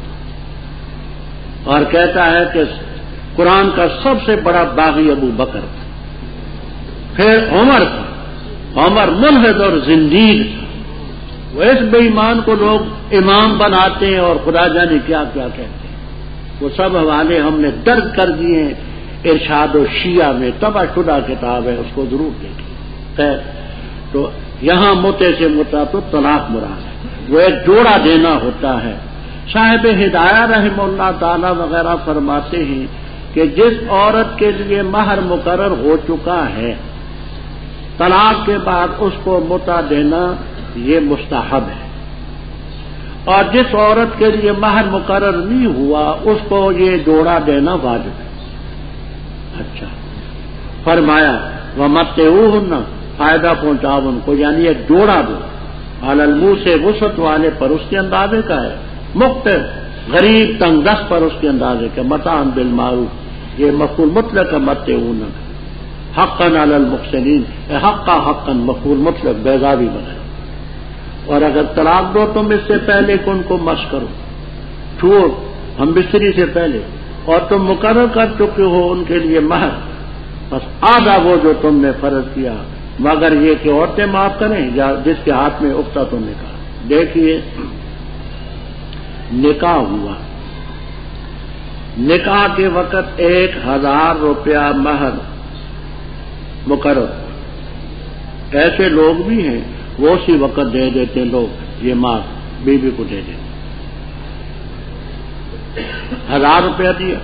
اور کہتا ہے کہ قرآن کا سب سے بڑا باغی ابو بکر تھا، پھر عمر تھا، عمر ملحد اور زندیق تھا۔ وہ اس بے ایمان کو لوگ امام بناتے ہیں اور خدا جانے کیا کیا کہتے ہیں۔ وہ سب حوالے ہم نے درج کر دیے ہیں ارشاد و شیعہ میں، تباہ شدہ کتاب ہے، اس کو ضرور دیکھیں۔ خیر، تو یہاں متع سے متع تو طلاق مراد ہے، وہ ایک جوڑا دینا ہوتا ہے۔ صاحب ہدایہ رحمہ اللہ تعالی وغیرہ فرماتے ہیں کہ جس عورت کے لیے مہر مقرر ہو چکا ہے، طلاق کے بعد اس کو متع دینا یہ مستحب ہے، اور جس عورت کے لیے مہر مقرر نہیں ہوا اس کو یہ جوڑا دینا واجب ہے۔ اچھا، فرمایا وَمَتِّعُوهُنَّ، فائدہ پہنچاؤ ان کو، یعنی ایک جوڑا دو، عَلَى الْمُوسِعِ وسعت والے پر اس کے اندازے کا ہے، مقتر غریب تنگ دست پر اس کے اندازے کا، متاعًا بالمعروف، یہ مفعول مطلق ہے مَتِّعُوهُنَّ، حقاً علی المحسنین، حقا مفعول مطلق بیضاوی بنا۔ اور اگر طلاق دو تم اس سے پہلے کہ ان کو مس کرو، چھوڑ ہم بستری سے پہلے، اور تم مقرر کر چکے ہو ان کے لیے مہر، بس آدھا وہ جو تم نے فرض کیا، مگر یہ کہ عورتیں معاف کریں یا جس کے ہاتھ میں اختہ تو نکاح۔ دیکھیے نکاح ہوا، نکاح کے وقت 1000 روپیہ مہر مقرر، ایسے لوگ بھی ہیں وہ اسی وقت دے دیتے لوگ، یہ ماں بیوی کو دے دیتے، 1000 روپیہ دیا،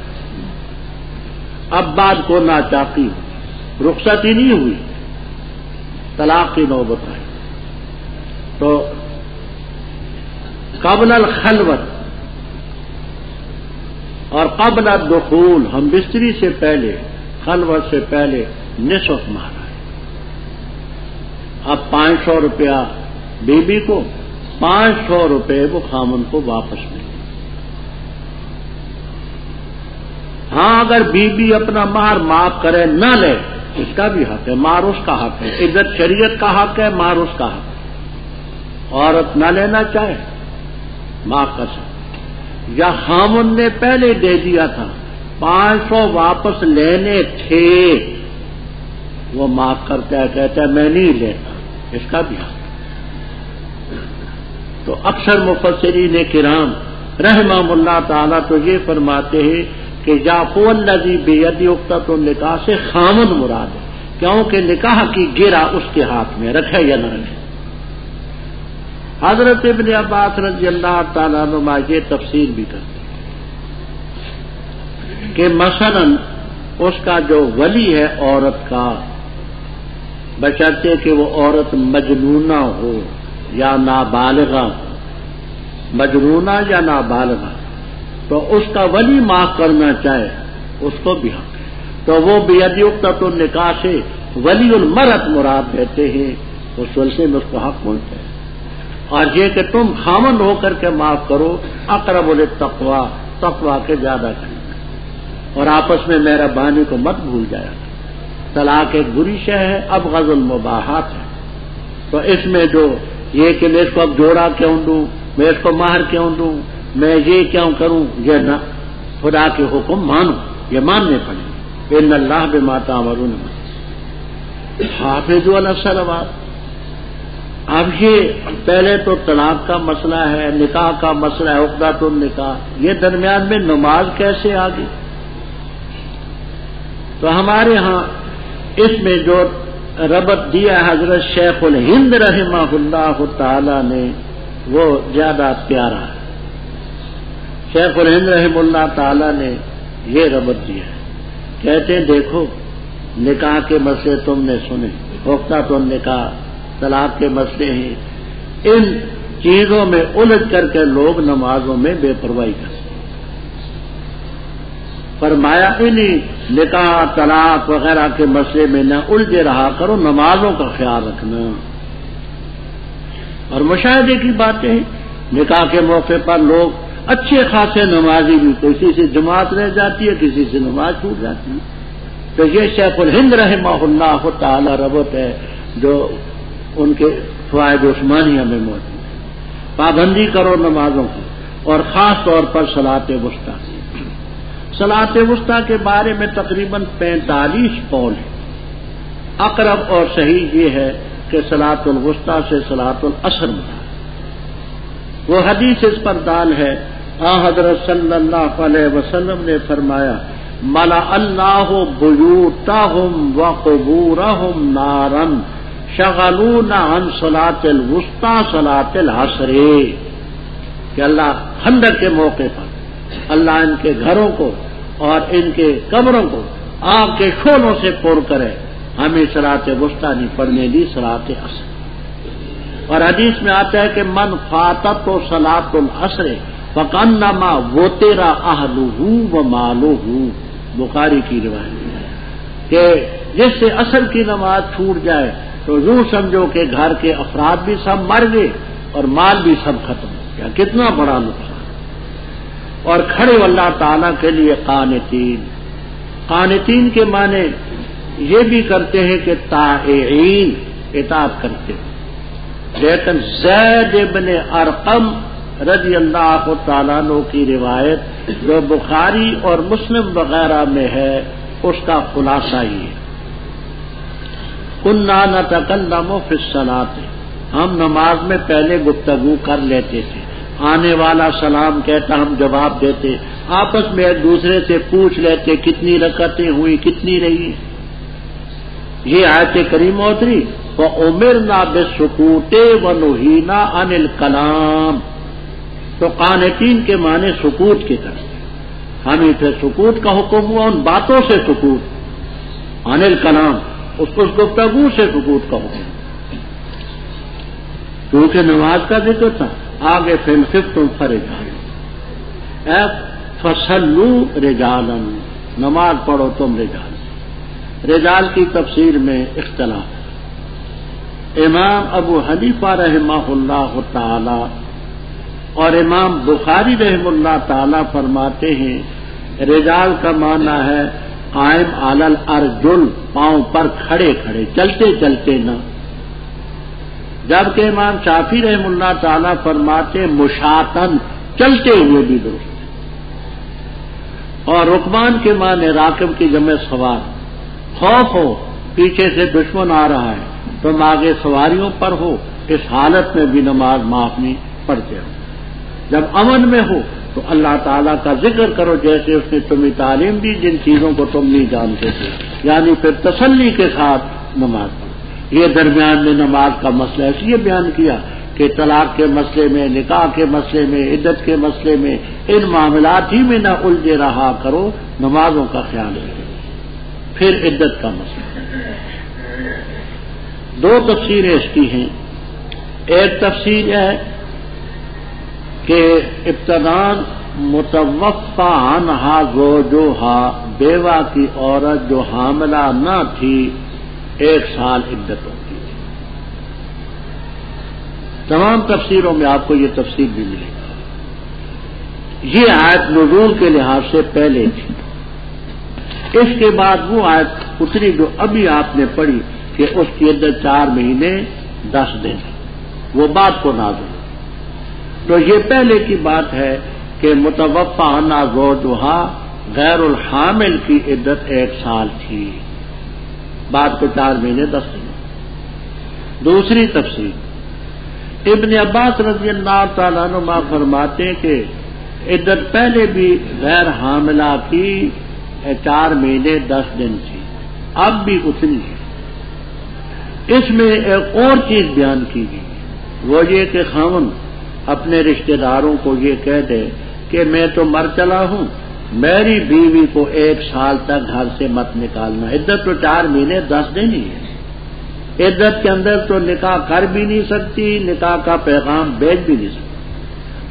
اب بعد کو ناچاقی رخصت ہی نہیں ہوئی، طلاق کی نوبت آئی، تو قبل الخلوت اور قبل الدخول، ہم بستری سے پہلے، خلوت سے پہلے نصف مہر ہے۔ اب 500 روپیہ بیوی کو، 500 روپے وہ خامن کو واپس ملے۔ ہاں اگر بیوی اپنا مہر معاف کرے نہ لے، اس کا بھی حق ہے، مہر اس کا حق ہے، عزت شریعت کا حق ہے، مہر اس کا حق ہے۔ عورت نہ لینا چاہے معاف کر سکتے، یا خامن نے پہلے دے دیا تھا 500 واپس لینے تھے، وہ معاف کرتا ہے، کہتا ہے میں نہیں لیتا، اس کا بھی حق۔ تو اکثر مفسرین کرام رحمہم اللہ تعالیٰ تو یہ فرماتے ہیں کہ یعفو الذی بیدہ عقدۃ النکاح سے خامن مراد ہے، کیونکہ نکاح کی گرہ اس کے ہاتھ میں، رکھے یا نہ رکھے۔ حضرت ابن عباس رضی اللہ تعالیٰ عنہما یہ تفسیر بھی کرتے کہ مثلا اس کا جو ولی ہے عورت کا، بشرطے کہ وہ عورت مجنونہ ہو یا نابالغہ ہو، مجنونہ یا نابالغہ، تو اس کا ولی معاف کرنا چاہے اس کو بھی حق ہے۔ تو وہ بیدہ عقدۃ النکاح سے ولی المرأت مراد دیتے ہیں، اس سلسلے میں اس کو حق پہنچتا ہے۔ اور یہ کہ تم خامن ہو کر کے معاف کرو، اقرب للتقویٰ، تقویٰ کے زیادہ کرنا، اور آپس میں مہربانی کو مت بھول جایا۔ طلاق ایک بری شے ہے، ابغض المباحات ہے۔ تو اس میں جو یہ کہ میں اس کو اب جوڑا کیوں دوں، میں اس کو مہر کیوں دوں، میں یہ کیوں کروں، یہ نہ، خدا کے حکم مانو، یہ ماننے پڑیں گے۔ ان اللہ بما تعملون حافظوا علی الصلوات۔ اب یہ پہلے تو طلاق کا مسئلہ ہے، نکاح کا مسئلہ ہے، عقدۃ النکاح، یہ درمیان میں نماز کیسے آ گئی؟ تو ہمارے ہاں اس میں جو ربط دیا حضرت شیخ الہند رحمہ اللہ تعالی نے وہ زیادہ پیارا ہے۔ شیخ الہند رحمہ اللہ تعالی نے یہ ربط دیا ہے، کہتے ہیں دیکھو نکاح کے مسئلے تم نے سنے، عقدۃ النکاح، طلاق کے مسئلے ہیں، ان چیزوں میں الجھ کر کے لوگ نمازوں میں بے پرواہی کرتے ہیں۔ فرمایا انہی نکاح طلاق وغیرہ کے مسئلے میں نہ الجھے رہا کرو، نمازوں کا خیال رکھنا۔ اور مشاہدے کی باتیں ہیں، نکاح کے موقع پر لوگ اچھے خاصے نمازی بھی، کسی سے جماعت رہ جاتی ہے، کسی سے نماز چھوٹ جاتی ہے۔ تو یہ شیخ الہند رحمہ اللہ تعالی ربط ہے جو ان کے فوائد عثمانیہ میں موجود ہے۔ پابندی کرو نمازوں کی، اور خاص طور پر صلاۃ وسطیٰ۔ صلاۃ وسطیٰ کے بارے میں تقریباً 45 قول ہیں۔ اقرب اور صحیح یہ ہے کہ صلاۃ الوسطیٰ سے صلاۃ العصر مراد۔ وہ حدیث اس پر دال ہے، حضرت صلی اللہ علیہ وسلم نے فرمایا ملأ اللہ بیوتہم وقبورہم نارا شغلونا عن صلاۃ الوسطیٰ صلاۃ العصر، کہ اللہ خندق کے موقع پر اللہ ان کے گھروں کو اور ان کے قبروں کو آگ کے شعلوں سے پور کرے، ہمیں صلاۃ وسطیٰ نہیں پڑھنے دی، صلاۃ عصر۔ اور حدیث میں آتا ہے کہ من فاتت صلاۃ العصر فکأنما وطر اہلہ ومالہ، بخاری کی روایت، کہ جس سے عصر کی نماز چھوٹ جائے تو یوں سمجھو کہ گھر کے افراد بھی سب مر گئے اور مال بھی سب ختم ہو گیا، کتنا بڑا نقصان۔ اور کھڑے اللہ تعالیٰ کے لیے قانتین، قانتین کے معنی یہ بھی کرتے ہیں کہ طائعین، اطاعت کرتے ہیں۔ لیکن زید بن ارقم رضی اللہ تعالیٰ عنہ کی روایت جو بخاری اور مسلم وغیرہ میں ہے، اس کا خلاصہ یہ ہے، کنا نتکلم فی الصلاۃ، ہم نماز میں پہلے گفتگو کر لیتے تھے، آنے والا سلام کہتا ہم جواب دیتے، آپس میں ایک دوسرے سے پوچھ لیتے کتنی رکعتیں ہوئی، کتنی رہی۔ یہ آیت کریمہ اتری وَأُمِرْنَا بِالسُّكُوتِ وَنُهِينَا عَنِ الْكَلَامِ، تو قانتین کے معنی سکوت کی طرف، ہمیں پھر سکوت کا حکم ہوا، ان باتوں سے سکوت، عن الکلام، اس گفتگو سے سکوت کا حکم، کیونکہ نماز کا ذکر تھا۔ آگے فِإِنْ خِفْتُمْ فَرِجَالًا، فَصَلُّوا رِجَالًا، نماز پڑھو تم رجال۔ رجال کی تفسیر میں اختلاف، امام ابو حنیفہ رحمہ اللہ تعالی اور امام بخاری رحمہ اللہ تعالی فرماتے ہیں رجال کا معنی ہے قائم علی الارجل، پاؤں پر کھڑے کھڑے، چلتے چلتے نہ، جبکہ امام شافعی رحمہ اللہ تعالیٰ فرماتے مشاتن، چلتے ہوئے بھی درست ہے۔ اور رکبان کے معنی راکب کی جمع سوار، خوف ہو پیچھے سے دشمن آ رہا ہے تم آگے سواریوں پر ہو، اس حالت میں بھی نماز معاف نہیں پڑھتے ہو۔ جب امن میں ہو تو اللہ تعالیٰ کا ذکر کرو جیسے اس نے تمہیں تعلیم دی جن چیزوں کو تم نہیں جانتے تھے، یعنی پھر تسلی کے ساتھ نماز پڑھو۔ یہ درمیان میں نماز کا مسئلہ اس لیے بیان کیا کہ طلاق کے مسئلے میں، نکاح کے مسئلے میں، عدت کے مسئلے میں، ان معاملات ہی میں نہ الجھے رہا کرو، نمازوں کا خیال رکھو۔ پھر عدت کا مسئلہ، دو تفسیریں اس کی ہیں۔ ایک تفسیر ہے کہ ابتداءً متوفی عنہا زوجہا، بیوہ کی عورت جو حاملہ نہ تھی 1 سال عدت ہوتی ہے۔ تمام تفسیروں میں آپ کو یہ تفسیر بھی ملے گی۔ یہ آیت نزول کے لحاظ سے پہلے تھی، اس کے بعد وہ آیت اتری جو ابھی آپ نے پڑھی کہ اس کی عدت 4 مہینے 10 دن، وہ بات کو نازل۔ تو یہ پہلے کی بات ہے کہ متوفی عنہا زوجہا، غیر الحامل کی عدت 1 سال تھی، بعد کو 4 مہینے 10 دن۔ دوسری تفسیر، ابن عباس رضی اللہ تعالیٰ عنہ فرماتے ہیں کہ عدت پہلے بھی غیر حاملہ کی 4 مہینے 10 دن تھی، اب بھی اتنی ہے۔ اس میں ایک اور چیز بیان کی گئی، وہ یہ کہ خاوند اپنے رشتہ داروں کو یہ کہہ دے کہ میں تو مر چلا ہوں، میری بیوی کو 1 سال تک گھر سے مت نکالنا۔ عدت تو 4 مہینے 10 دن ہی ہے، عدت کے اندر تو نکاح کر بھی نہیں سکتی، نکاح کا پیغام بھیج بھی نہیں سکتی۔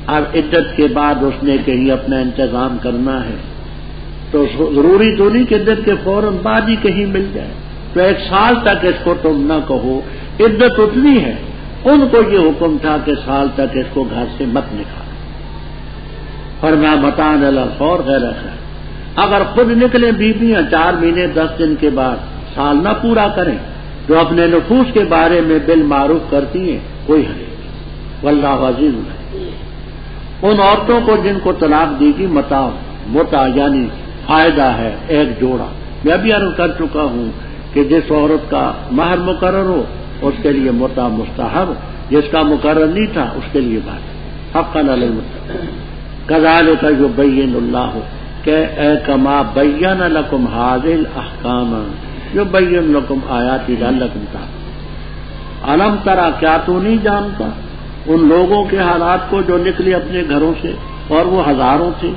اب عدت کے بعد اس نے کہیں اپنا انتظام کرنا ہے تو ضروری تو نہیں کہ عدت کے فوراً بعد ہی کہیں مل جائے، تو 1 سال تک اس کو تم نہ کہو، عدت اتنی ہے۔ ان کو یہ حکم تھا کہ سال تک اس کو گھر سے مت نکالو، فرمایا متاع علی الفور غیر خیر۔ اگر خود نکلیں بیویاں 4 مہینے 10 دن کے بعد، سال نہ پورا کریں، جو اپنے نفوس کے بارے میں بالمعروف کرتی ہیں، کوئی حرج نہیں، واللہ عزیز الحکیم۔ ان عورتوں کو جن کو طلاق دی گئی متاع یعنی فائدہ ہے، 1 جوڑا۔ میں بھی عرض کر چکا ہوں کہ جس عورت کا مہر مقرر ہو اس کے لیے متاع مستحب، جس کا مقرر نہیں تھا اس کے لیے بات حقا علی المتقین۔ کذالک یبین اللہ، کہ اے کما بین لکم ھذہ الاحکام یبین لکم آیات لعلکم تعقلون۔ علم ترا، کیا تو نہیں جانتا ان لوگوں کے حالات کو جو نکلے اپنے گھروں سے، اور وہ ہزاروں تھے،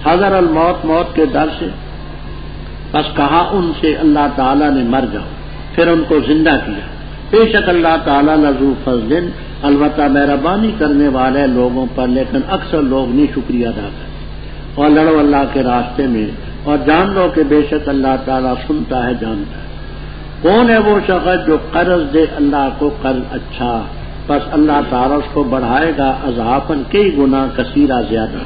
حذر الموت، موت کے ڈر سے، بس کہا ان سے اللہ تعالیٰ نے مر جاؤ، پھر ان کو زندہ کیا۔ بے شک اللہ تعالیٰ لذو فضل، البتہ مہربانی کرنے والے لوگوں پر، لیکن اکثر لوگ نہیں شکریہ ادا کرتے۔ اور لڑو اللہ کے راستے میں، اور جان لو کہ بے شک اللہ تعالیٰ سنتا ہے، جانتا ہے۔ کون ہے وہ شخص جو قرض دے اللہ کو قرض اچھا، بس اللہ تعالیٰ اس کو بڑھائے گا اضعافاً، کئی گنا کثیرہ زیادہ۔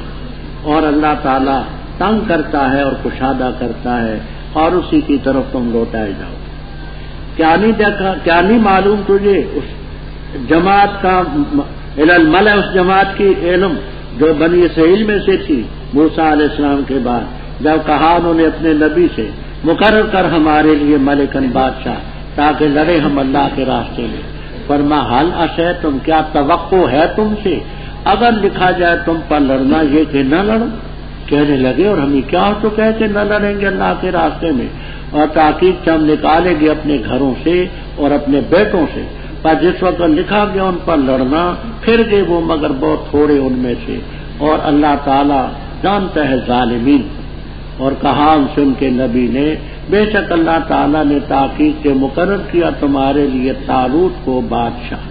اور اللہ تعالیٰ تنگ کرتا ہے اور کشادہ کرتا ہے، اور اسی کی طرف تم لوٹائے جاؤ۔ کیا نہیں دیکھا، کیا نہیں معلوم تجھے اس جماعت کا الملأ، اس جماعت کی علم جو بنی اسرائیل میں سے تھی موسیٰ علیہ السلام کے بعد، جب کہا انہوں نے اپنے نبی سے مقرر کر ہمارے لیے ملکن بادشاہ تاکہ لڑے ہم اللہ کے راستے میں، فرما حل عصیتم، کیا توقع ہے تم سے اگر لکھا جائے تم پر لڑنا یہ کہ نہ لڑو؟ کہنے لگے اور ہمیں کیا تو کہتے نہ لڑیں گے اللہ کے راستے میں، اور تاکید ہم نکالیں گے اپنے گھروں سے اور اپنے بیٹوں سے، پر جس وقت لکھا گیا ان پر لڑنا، پھر گئے وہ مگر بہت تھوڑے ان میں سے، اور اللہ تعالیٰ جانتا ہے ظالمین۔ اور کہا ان سے ان کے نبی نے، بے شک اللہ تعالیٰ نے تاکید سے مقرر کیا تمہارے لیے طالوت کو بادشاہ۔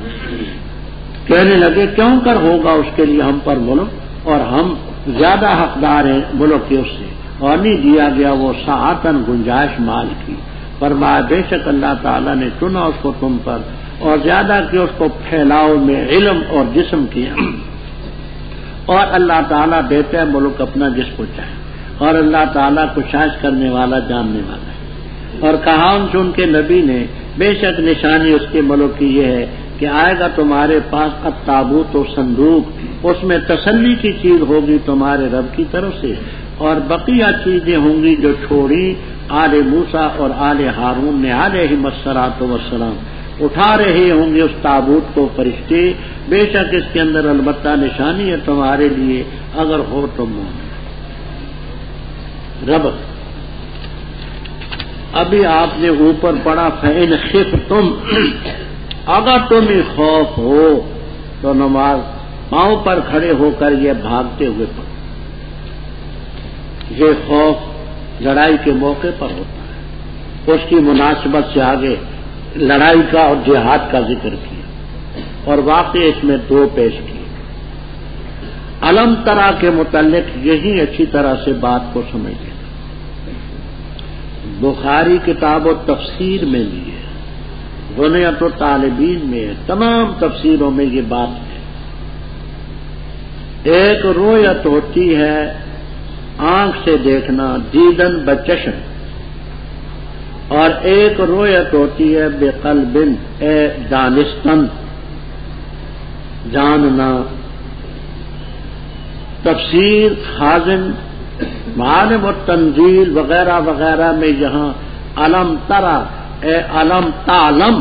کہنے لگے کیوں کر ہوگا اس کے لیے ہم پر ملک، اور ہم زیادہ حقدار ہیں ملک کے اس سے، اور نہیں دیا گیا وہ ساعتاً گنجائش مال کی۔ فرمایا بے شک اللہ تعالیٰ نے چنا اس کو تم پر، اور زیادہ کہ اس کو پھیلاؤ میں علم اور جسم کیا، اور اللہ تعالیٰ دیتا ہے ملک اپنا جس کو چاہے، اور اللہ تعالیٰ کو شاش کرنے والا جاننے والا ہے۔ اور کہا ان سے ان کے نبی نے، بے شک نشانی اس کے ملک کی یہ ہے کہ آئے گا تمہارے پاس التابوت و صندوق، اس میں تسلی کی چیز ہوگی تمہارے رب کی طرف سے، اور بقیہ چیزیں ہوں گی جو چھوڑی آل موسیٰ اور آل ہارون نے علیہم الصلاۃ والسلام، اٹھا رہے ہوں گے اس تابوت کو فرشتے، بے شک اس کے اندر البتہ نشانی ہے تمہارے لیے اگر ہو تم مومن۔ رب ابھی آپ نے اوپر پڑھا فَإِنْ خِفْتُمْ، اگر تمہیں خوف ہو تو نماز پاؤں پر کھڑے ہو کر یہ بھاگتے ہوئے پڑھو۔ یہ خوف لڑائی کے موقع پر ہوتا ہے، اس کی مناسبت سے آگے لڑائی کا اور جہاد کا ذکر کیا، اور واقع اس میں دو پیش کیے۔ علم ترا کے متعلق یہی اچھی طرح سے بات کو سمجھیں۔ بخاری کتاب و تفسیر میں بھی ہے، غنیت و طالبین میں ہے، تمام تفسیروں میں یہ بات ہے۔ ایک رویت ہوتی ہے آنکھ سے دیکھنا، دیدن بچشم، اور ایک رویت ہوتی ہے بے قلب اے دانستن، جاننا۔ تفسیر خازن، معالم التنزیل وغیرہ وغیرہ میں یہاں علم ترا اے علم تعلم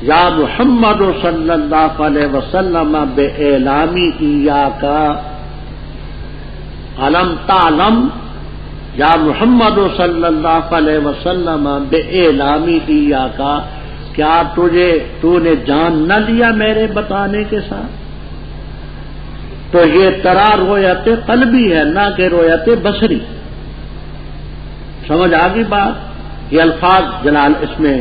یا محمد صلی اللہ علیہ وسلم بے اعلامی ایاکا، علم تعلم یا محمد صلی اللہ علیہ وسلم بے اعلامی ایاکا، کیا تو نے جان نہ لیا میرے بتانے کے ساتھ؟ تو یہ ترا رویت قلبی ہے نہ کہ رویت بصری۔ سمجھ آگی بات؟ یہ الفاظ جلال اس میں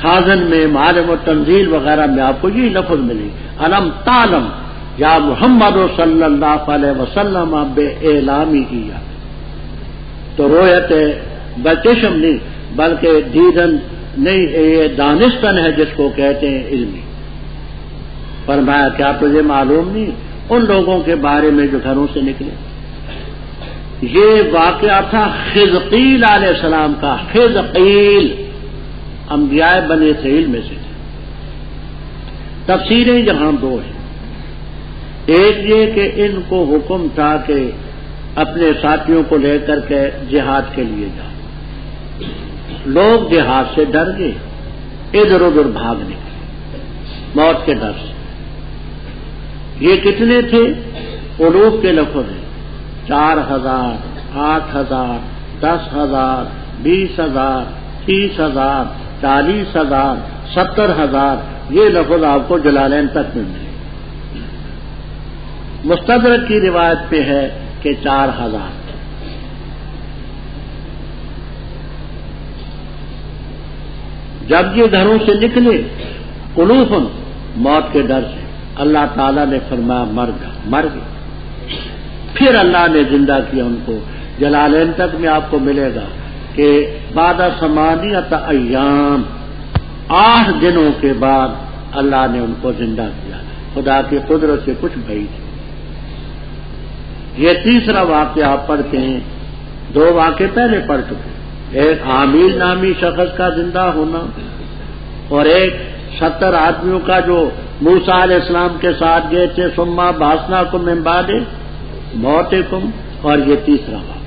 خازن میں، معالم و تنزیل وغیرہ میں آپ کو یہی لفظ ملے، علم تعلم یا محمد صلی اللہ علیہ وسلم بے اعلامی کیا۔ تو رویت بچشم نہیں بلکہ دیدن نہیں، یہ دانستن ہے جس کو کہتے ہیں علمی۔ فرمایا کیا تجھے معلوم نہیں ان لوگوں کے بارے میں جو گھروں سے نکلے؟ یہ واقعہ تھا خزقیل علیہ السلام کا۔ خزقیل انبیاء بنی اسرائیل میں سے تھے۔ تفسیریں یہاں دو ہیں، ایک یہ کہ ان کو حکم تھا کہ اپنے ساتھیوں کو لے کر کے جہاد کے لیے جاؤ، لوگ جہاد سے ڈر گئے، ادھر ادھر بھاگ نکلے موت کے ڈر سے۔ یہ کتنے تھے؟ الوف کے لفظ ہیں، 4000، 8000، 10,000، 20,000، 30,000، 40,000، 70,000، یہ لفظ آپ کو جلالین تک میں ملے۔ مستدرک کی روایت پہ ہے کہ 4000۔ جب یہ گھروں سے نکلے قلوفن موت کے ڈر سے، اللہ تعالیٰ نے فرمایا مر گئے۔ پھر اللہ نے زندہ کیا ان کو۔ جلالین تک میں آپ کو ملے گا کہ بعد 8 ایام، 8 دنوں کے بعد اللہ نے ان کو زندہ کیا۔ خدا کی قدرت سے کچھ بھئی تھی۔ یہ تیسرا واقعہ آپ پڑھتے ہیں، 2 واقعے پہلے پڑھ چکے، ایک عامل نامی شخص کا زندہ ہونا اور ایک 70 آدمیوں کا جو موسیٰ علیہ السلام کے ساتھ گئے تھے، ثم بعثناکم من بعد موتکم، اور یہ تیسرا واقعہ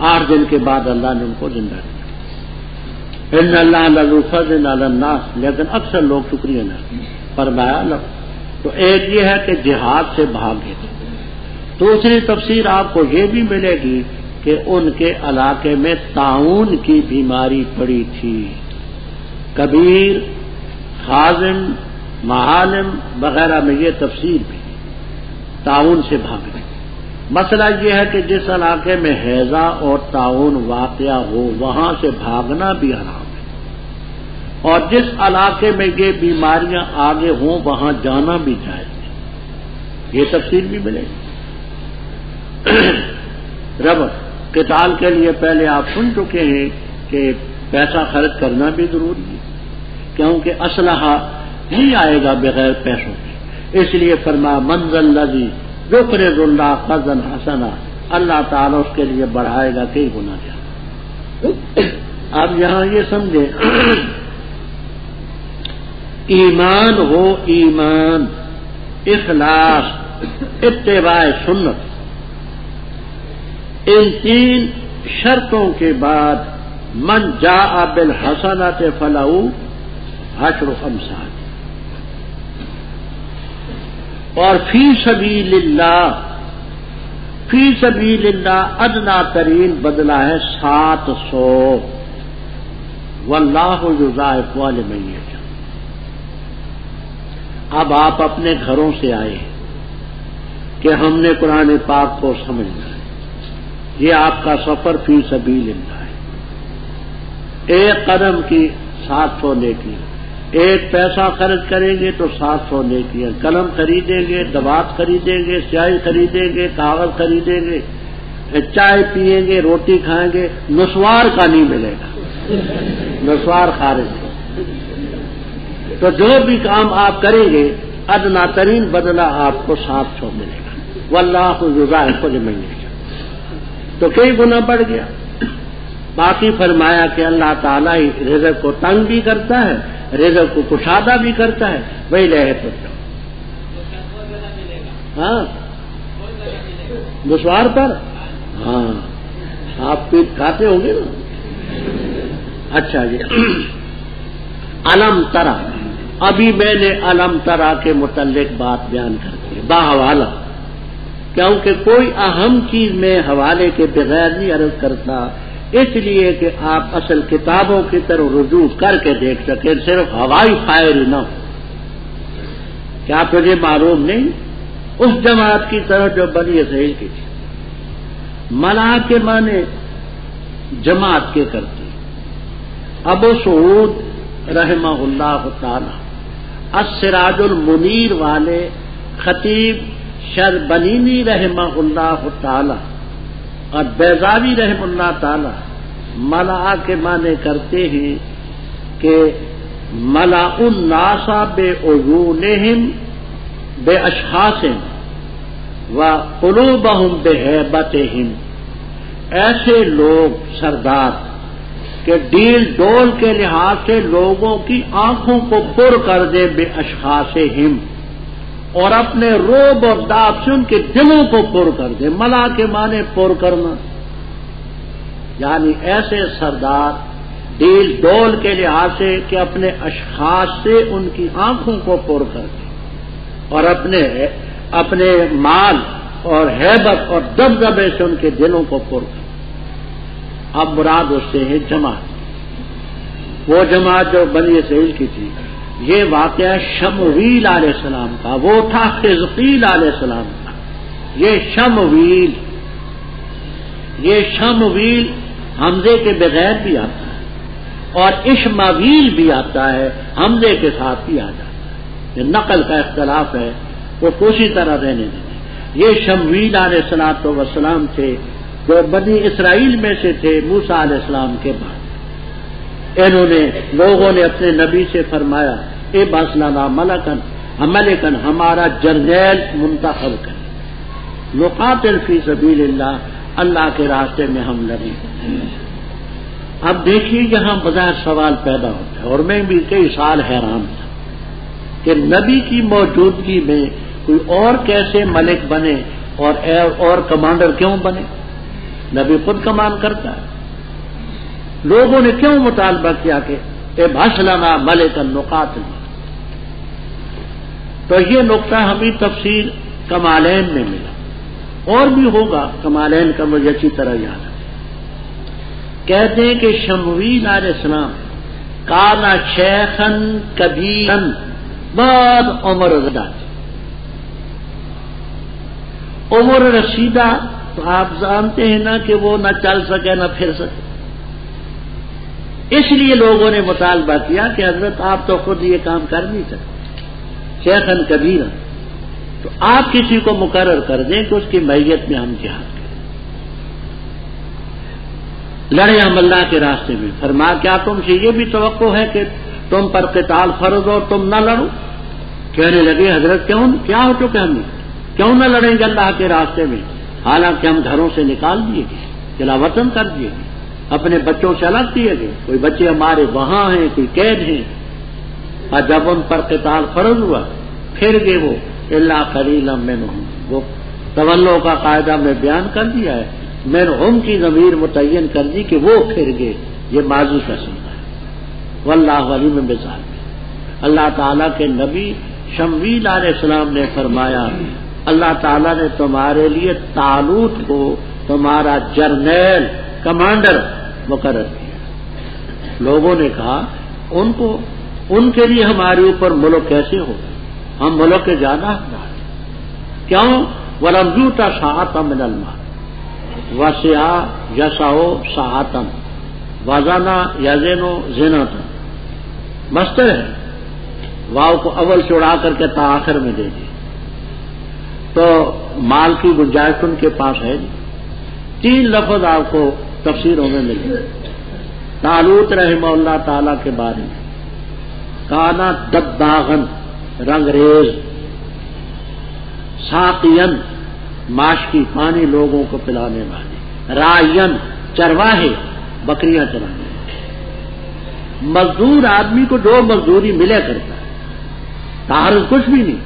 8 دن کے بعد اللہ نے ان کو زندہ کیا۔ ان اللہ لذو فضل علی الناس، لیکن اکثر لوگ شکریہ نہ فرمایا۔ تو ایک یہ ہے کہ جہاد سے بھاگے تھے۔ دوسری تفسیر آپ کو یہ بھی ملے گی کہ ان کے علاقے میں طاعون کی بیماری پڑی تھی۔ کبیر، خازن، معالم وغیرہ میں یہ تفسیر بھی، طاعون سے بھاگنے۔ مسئلہ یہ ہے کہ جس علاقے میں ہیضہ اور طاعون واقعہ ہو وہاں سے بھاگنا بھی حرام ہے، اور جس علاقے میں یہ بیماریاں آگے ہوں وہاں جانا بھی جائز ہے۔ یہ تفسیر بھی ملے گی۔ رب قتال کے لیے پہلے آپ سن چکے ہیں کہ پیسہ خرچ کرنا بھی ضروری ہے، کیونکہ اسلحہ نہیں آئے گا بغیر پیسوں کے۔ اس لیے فرمایا من ذا الذی یقرض اللہ قرضا حسنا، اللہ تعالیٰ اس کے لیے بڑھائے گا کئی گنا زیادہ۔ اب یہاں یہ سمجھیں ایمان ہو ایمان، اخلاص، اتباع سنت، ان تین شرطوں کے بعد من جاء بالحسنۃ فلہ عشر امثال، اور فی سبیل اللہ ادنا ترین بدلہ ہے 700، واللہ یضاعف لمن یشاء۔ اب آپ اپنے گھروں سے آئے کہ ہم نے قرآن پاک کو سمجھنا ہے، یہ آپ کا سفر فی سبیل اللہ ہے، ایک قدم کی 700 نیکی، ایک پیسہ خرچ کریں گے تو 700 نیکیاں، قلم خریدیں گے، دوات خریدیں گے، سیاہی خریدیں گے، کاغذ خریدیں گے، چائے پیئیں گے، روٹی کھائیں گے، نسوار کا نہیں ملے گا، نسوار خارج ہے۔ تو جو بھی کام آپ کریں گے ادنا ترین بدلہ آپ کو 700 ملے گا، واللہ یضاعف لمن یشاء۔ تو کئی گنا بڑھ گیا۔ باقی فرمایا کہ اللہ تعالیٰ ہی رزق کو تنگ بھی کرتا ہے، رزق کو کشادہ بھی کرتا ہے، وہی لے تو ہاں دشوار پر، ہاں آپ پیٹ کھاتے ہوں گے نا۔ اچھا جی، علم ترا، ابھی میں نے علم ترا کے متعلق بات بیان کر دی باحوالہ، کیونکہ کوئی اہم چیز میں حوالے کے بغیر نہیں عرض کرتا، اس لیے کہ آپ اصل کتابوں کی طرف رجوع کر کے دیکھ سکیں، صرف ہوائی فائر نہ ہو۔ کیا تجھے معلوم نہیں اس جماعت کی طرف جو بنی اسرائیل کی تھی؟ ملا کے معنی جماعت کے کرتے، ابو سعود رحمہ اللہ تعالی السراج المنیر والے خطیب شربنینی رحمہ اللہ تعالی اور بیضاوی رحمہ اللہ تعالی ملا کے معنی کرتے ہیں کہ ملا الناس بعیونہم باشخاصہم وقلوبہم بہیبتہم، ایسے لوگ سردار کہ ڈیل ڈول کے لحاظ سے لوگوں کی آنکھوں کو پر کر دے باشخاصہم، اور اپنے روب اور داب سے ان کے دلوں کو پر کر دے۔ ملا کے معنی پر کرنا، یعنی ایسے سردار ڈیل ڈول کے لحاظ سے کہ اپنے اشخاص سے ان کی آنکھوں کو پر کر دے، اور اپنے مال اور ہیبت اور دبدبے سے ان کے دلوں کو پر کر دے۔ اب مراد اس سے ہے جماعت، وہ جماعت جو بنی اسرائیل کی تھی۔ یہ واقعہ شمویل علیہ السلام کا، وہ تھا حزقیل علیہ السلام کا۔ یہ شمویل حمزے کے بغیر بھی آتا ہے، اور اشماویل بھی آتا ہے، حمزے کے ساتھ بھی آ جاتا ہے۔ یہ نقل کا اختلاف ہے، وہ اسی طرح رہنے دیں۔ یہ شمویل علیہ السلام تھے جو بنی اسرائیل میں سے تھے موسیٰ علیہ السلام کے بعد۔ انہوں نے لوگوں نے اپنے نبی سے فرمایا، اے بس لنا ملکن، ہمارا جرنیل منتخب کریں، نقاتل فی سبیل اللہ، اللہ کے راستے میں ہم لڑیں۔ اب دیکھیے یہاں بظاہر سوال پیدا ہوتا ہے، اور میں بھی کئی سال حیران تھا کہ نبی کی موجودگی میں کوئی اور کیسے ملک بنے اور کمانڈر کیوں بنے؟ نبی خود کمان کرتا ہے۔ لوگوں نے کیوں مطالبہ کیا کہ اے بھسلنا ملکن نقاتل؟ تو یہ نقطہ ہمیں تفسیر کمالین میں ملا، اور بھی ہوگا، کمالین کا مجھے اچھی طرح یاد ہے۔ کہتے ہیں کہ شمویل علیہ السلام کانا شیخن کبیرن، بہت عمر رسیدہ، عمر رسیدہ تو آپ جانتے ہیں نا کہ وہ نہ چل سکے نہ پھر سکے، اس لیے لوگوں نے مطالبہ کیا کہ حضرت آپ تو خود یہ کام کر نہیں سکتے، شیخن کبیرن، تو آپ کسی کو مقرر کر دیں کہ اس کی میت میں ہم جہاد کریں، لڑیں ہم اللہ کے راستے میں۔ فرمایا کیا تم سے یہ بھی توقع ہے کہ تم پر قتال فرض ہو تم نہ لڑو؟ کہنے لگے حضرت کیا ہو چکے ہم کیوں نہ لڑیں گے اللہ کے راستے میں، حالانکہ ہم گھروں سے نکال دیے گئے، جلا وطن کر دیے گئے، اپنے بچوں سے الگ دیے گئے، کوئی بچے ہمارے وہاں ہیں، کوئی قید ہیں۔ اور جب ان پر قتال فرض ہوا پھر گئے وہ الا قلیلا منہم، وہ تولو کا قاعدہ میں بیان کر دیا ہے، منہم کی ضمیر متعین کر دی کہ وہ پھر گئے، یہ ماضی کا سیغہ ہے۔ واللہ علیم بذالک، اللہ تعالیٰ کے نبی شمویل علیہ السلام نے فرمایا اللہ تعالیٰ نے تمہارے لیے طالوت کو تمہارا جرنیل کمانڈر مقرر کیا۔ لوگوں نے کہا ان کے لیے ہمارے اوپر ملک کیسے ہو، ہم ملک کے زیادہ حقدار ہیں۔ کیوں؟ وَلَمْ يُؤْتَ سَعَةً مِنَ الْمَالِ وَسِعَ يَسَعُ سَعَةً وَزَنَ يَزِنُ زِنَةً، مصدر ہے، واو کو اول سے اڑا کر کے تا آخر میں دے دی، تو مال کی گنجائش ان کے پاس ہے نہیں۔ 3 لفظ آپ کو تفسیروں میں ملے طالوت رحمہ اللہ تعالی کے بارے میں، کانا دباغن رنگ ریز، ساقین ماشکی پانی لوگوں کو پلانے والے، رائین چرواہے بکریاں چرانے، مزدور آدمی کو جو مزدوری ملے کرتا ہے، تعارض کچھ بھی نہیں،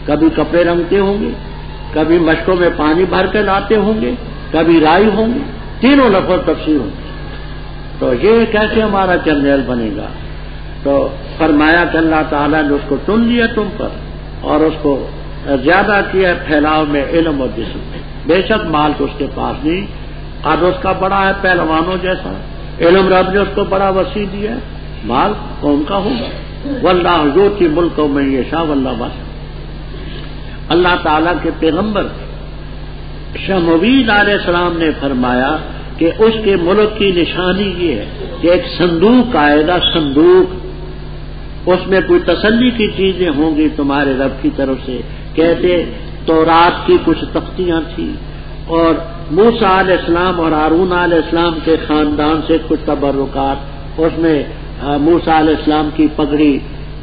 کبھی کپڑے رنگتے ہوں گے، کبھی مشکوں میں پانی بھر کے لاتے ہوں گے، کبھی رائی ہوں گے، تینوں لفظ تفسیر ہوں گے۔ تو یہ کیسے ہمارا جرنیل بنے گا؟ تو فرمایا کہ اللہ تعالیٰ نے اس کو چن لیا تم پر اور اس کو زیادہ کیا پھیلاؤ میں علم اور جسم میں، بے شک مال تو اس کے پاس نہیں، قد اس کا بڑا ہے پہلوانوں جیسا، علم رب نے اس کو بڑا وسیع دیا ہے، مال قوم کا ہوگا۔ واللہ یؤتی ملک من یشاء واللہ واسع، اللہ تعالیٰ کے پیغمبر شمویل علیہ السلام نے فرمایا کہ اس کے ملک کی نشانی یہ ہے کہ ایک صندوق آئے گا، صندوق، اس میں کوئی تسلی کی چیزیں ہوں گی تمہارے رب کی طرف سے، کہتے تورات کی کچھ تختیاں تھیں اور موسیٰ علیہ السلام اور ہارون علیہ السلام کے خاندان سے کچھ تبرکات، اس میں موسیٰ علیہ السلام کی پگڑی،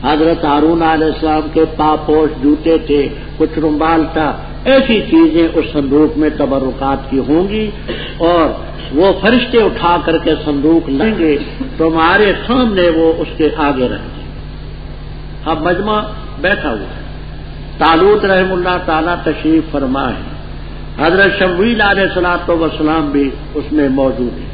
حضرت ہارون علیہ السلام کے پاپوش جوتے تھے، کچھ رومال تھا، ایسی چیزیں اس صندوق میں تبرکات کی ہوں گی، اور وہ فرشتے اٹھا کر کے صندوق لیں گے تمہارے سامنے، وہ اس کے آگے رکھ دیں۔ اب مجمع بیٹھا ہوا ہے، طالوت رحم اللہ تعالیٰ تشریف فرما ہے، حضرت شمویل علیہ السلام بھی اس میں موجود ہیں،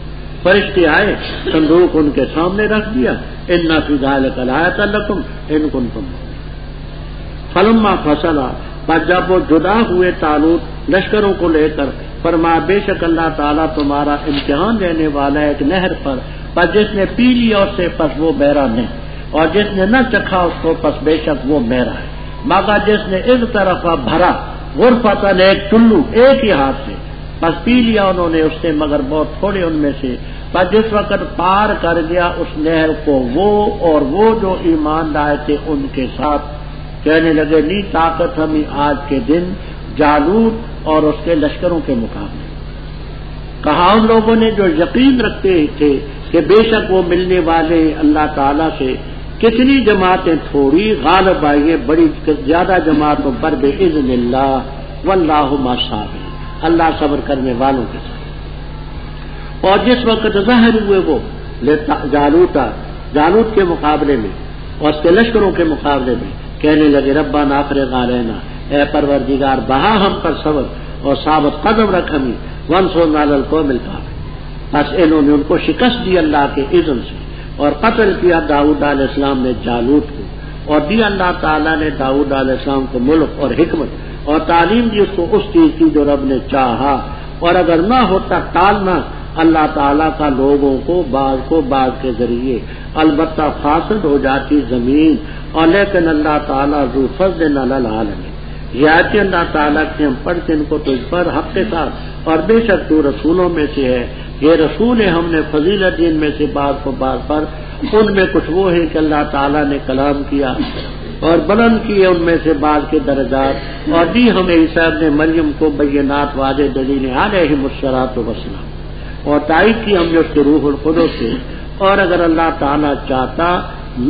فرشتے آئے، صندوق ان کے سامنے رکھ دیا، ان فی ذلک لآیۃ لکم ان کنتم مؤمنین۔ فلما فصل، پر جب وہ جدا ہوئے طالوت لشکروں کو لے کر، فرمایا بے شک اللہ تعالیٰ تمہارا امتحان لینے والا ہے ایک نہر پر جس نے پی لیا اس سے پس وہ میرا نہیں، اور جس نے نہ چکھا اس کو پس بے شک وہ میرا ہے، مگر جس نے اس طرف بھرا غرفتاً ایک چلو ایک ہی ہاتھ سے، پس پی لیا انہوں نے اس سے مگر بہت تھوڑے ان میں سے، پر جس وقت پار کر گیا اس نہر کو وہ اور وہ جو ایمان لائے تھے ان کے ساتھ، کہنے لگے نہیں طاقت ہمیں آج کے دن جالوت اور اس کے لشکروں کے مقابلے۔ کہا ان لوگوں نے جو یقین رکھتے تھے کہ بے شک وہ ملنے والے اللہ تعالیٰ سے، کتنی جماعتیں تھوڑی غالب آئیے بڑی زیادہ جماعتوں پر بإذن اللہ، واللہ مع الصابرین، اللہ صبر کرنے والوں کے ساتھ۔ اور جس وقت ظاہر ہوئے وہ جالوت کے مقابلے میں اور اس کے لشکروں کے مقابلے میں، کہنے لگے ربنا افرغ علینا، اے پروردگار بہا ہم پر صبر اور ثابت قدم رکھ ہمیں، وانصرنا علی القوم الکافرین۔ بس انہوں نے ان کو شکست دی اللہ کے اذن سے، اور قتل کیا داؤد علیہ السلام نے جالوت کو، اور دی اللہ تعالیٰ نے داؤد علیہ السلام کو ملک اور حکمت اور تعلیم دی اس کو اس چیز کی جو رب نے چاہا، اور اگر نہ ہوتا ٹالنا اللہ تعالیٰ کا لوگوں کو بعض کے ذریعے البتہ فاسد ہو جاتی زمین، اور لیکن اللہ تعالیٰ ذو فضل علی العالمین، یہ آیتیں اللہ تعالیٰ کی ہم پڑھتے ان کو تجھ پر حق کے ساتھ، اور بے شک تو رسولوں میں سے ہے، یہ رسول ہے ہم نے فضیلت دین میں سے بعض کو بعض پر، ان میں کچھ وہ ہے کہ اللہ تعالیٰ نے کلام کیا اور بلند کیے ان میں سے بعض کے درجات، اور دی ہمیں عیسیٰ ابن مریم کو بینات واضح دلیل علیہم الصلاۃ والسلام، اور تائید کی ہم نے اس کے روح القدس سے، اور اگر اللہ تعالیٰ چاہتا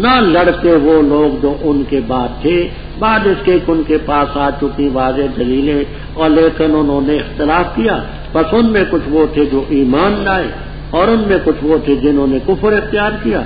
نہ لڑتے وہ لوگ جو ان کے بعد تھے، بعد اس کے ان کے پاس آ چکی واضح دلیلیں، اور لیکن انہوں نے اختلاف کیا، بس ان میں کچھ وہ تھے جو ایمان لائے اور ان میں کچھ وہ تھے جنہوں نے کفر اختیار کیا۔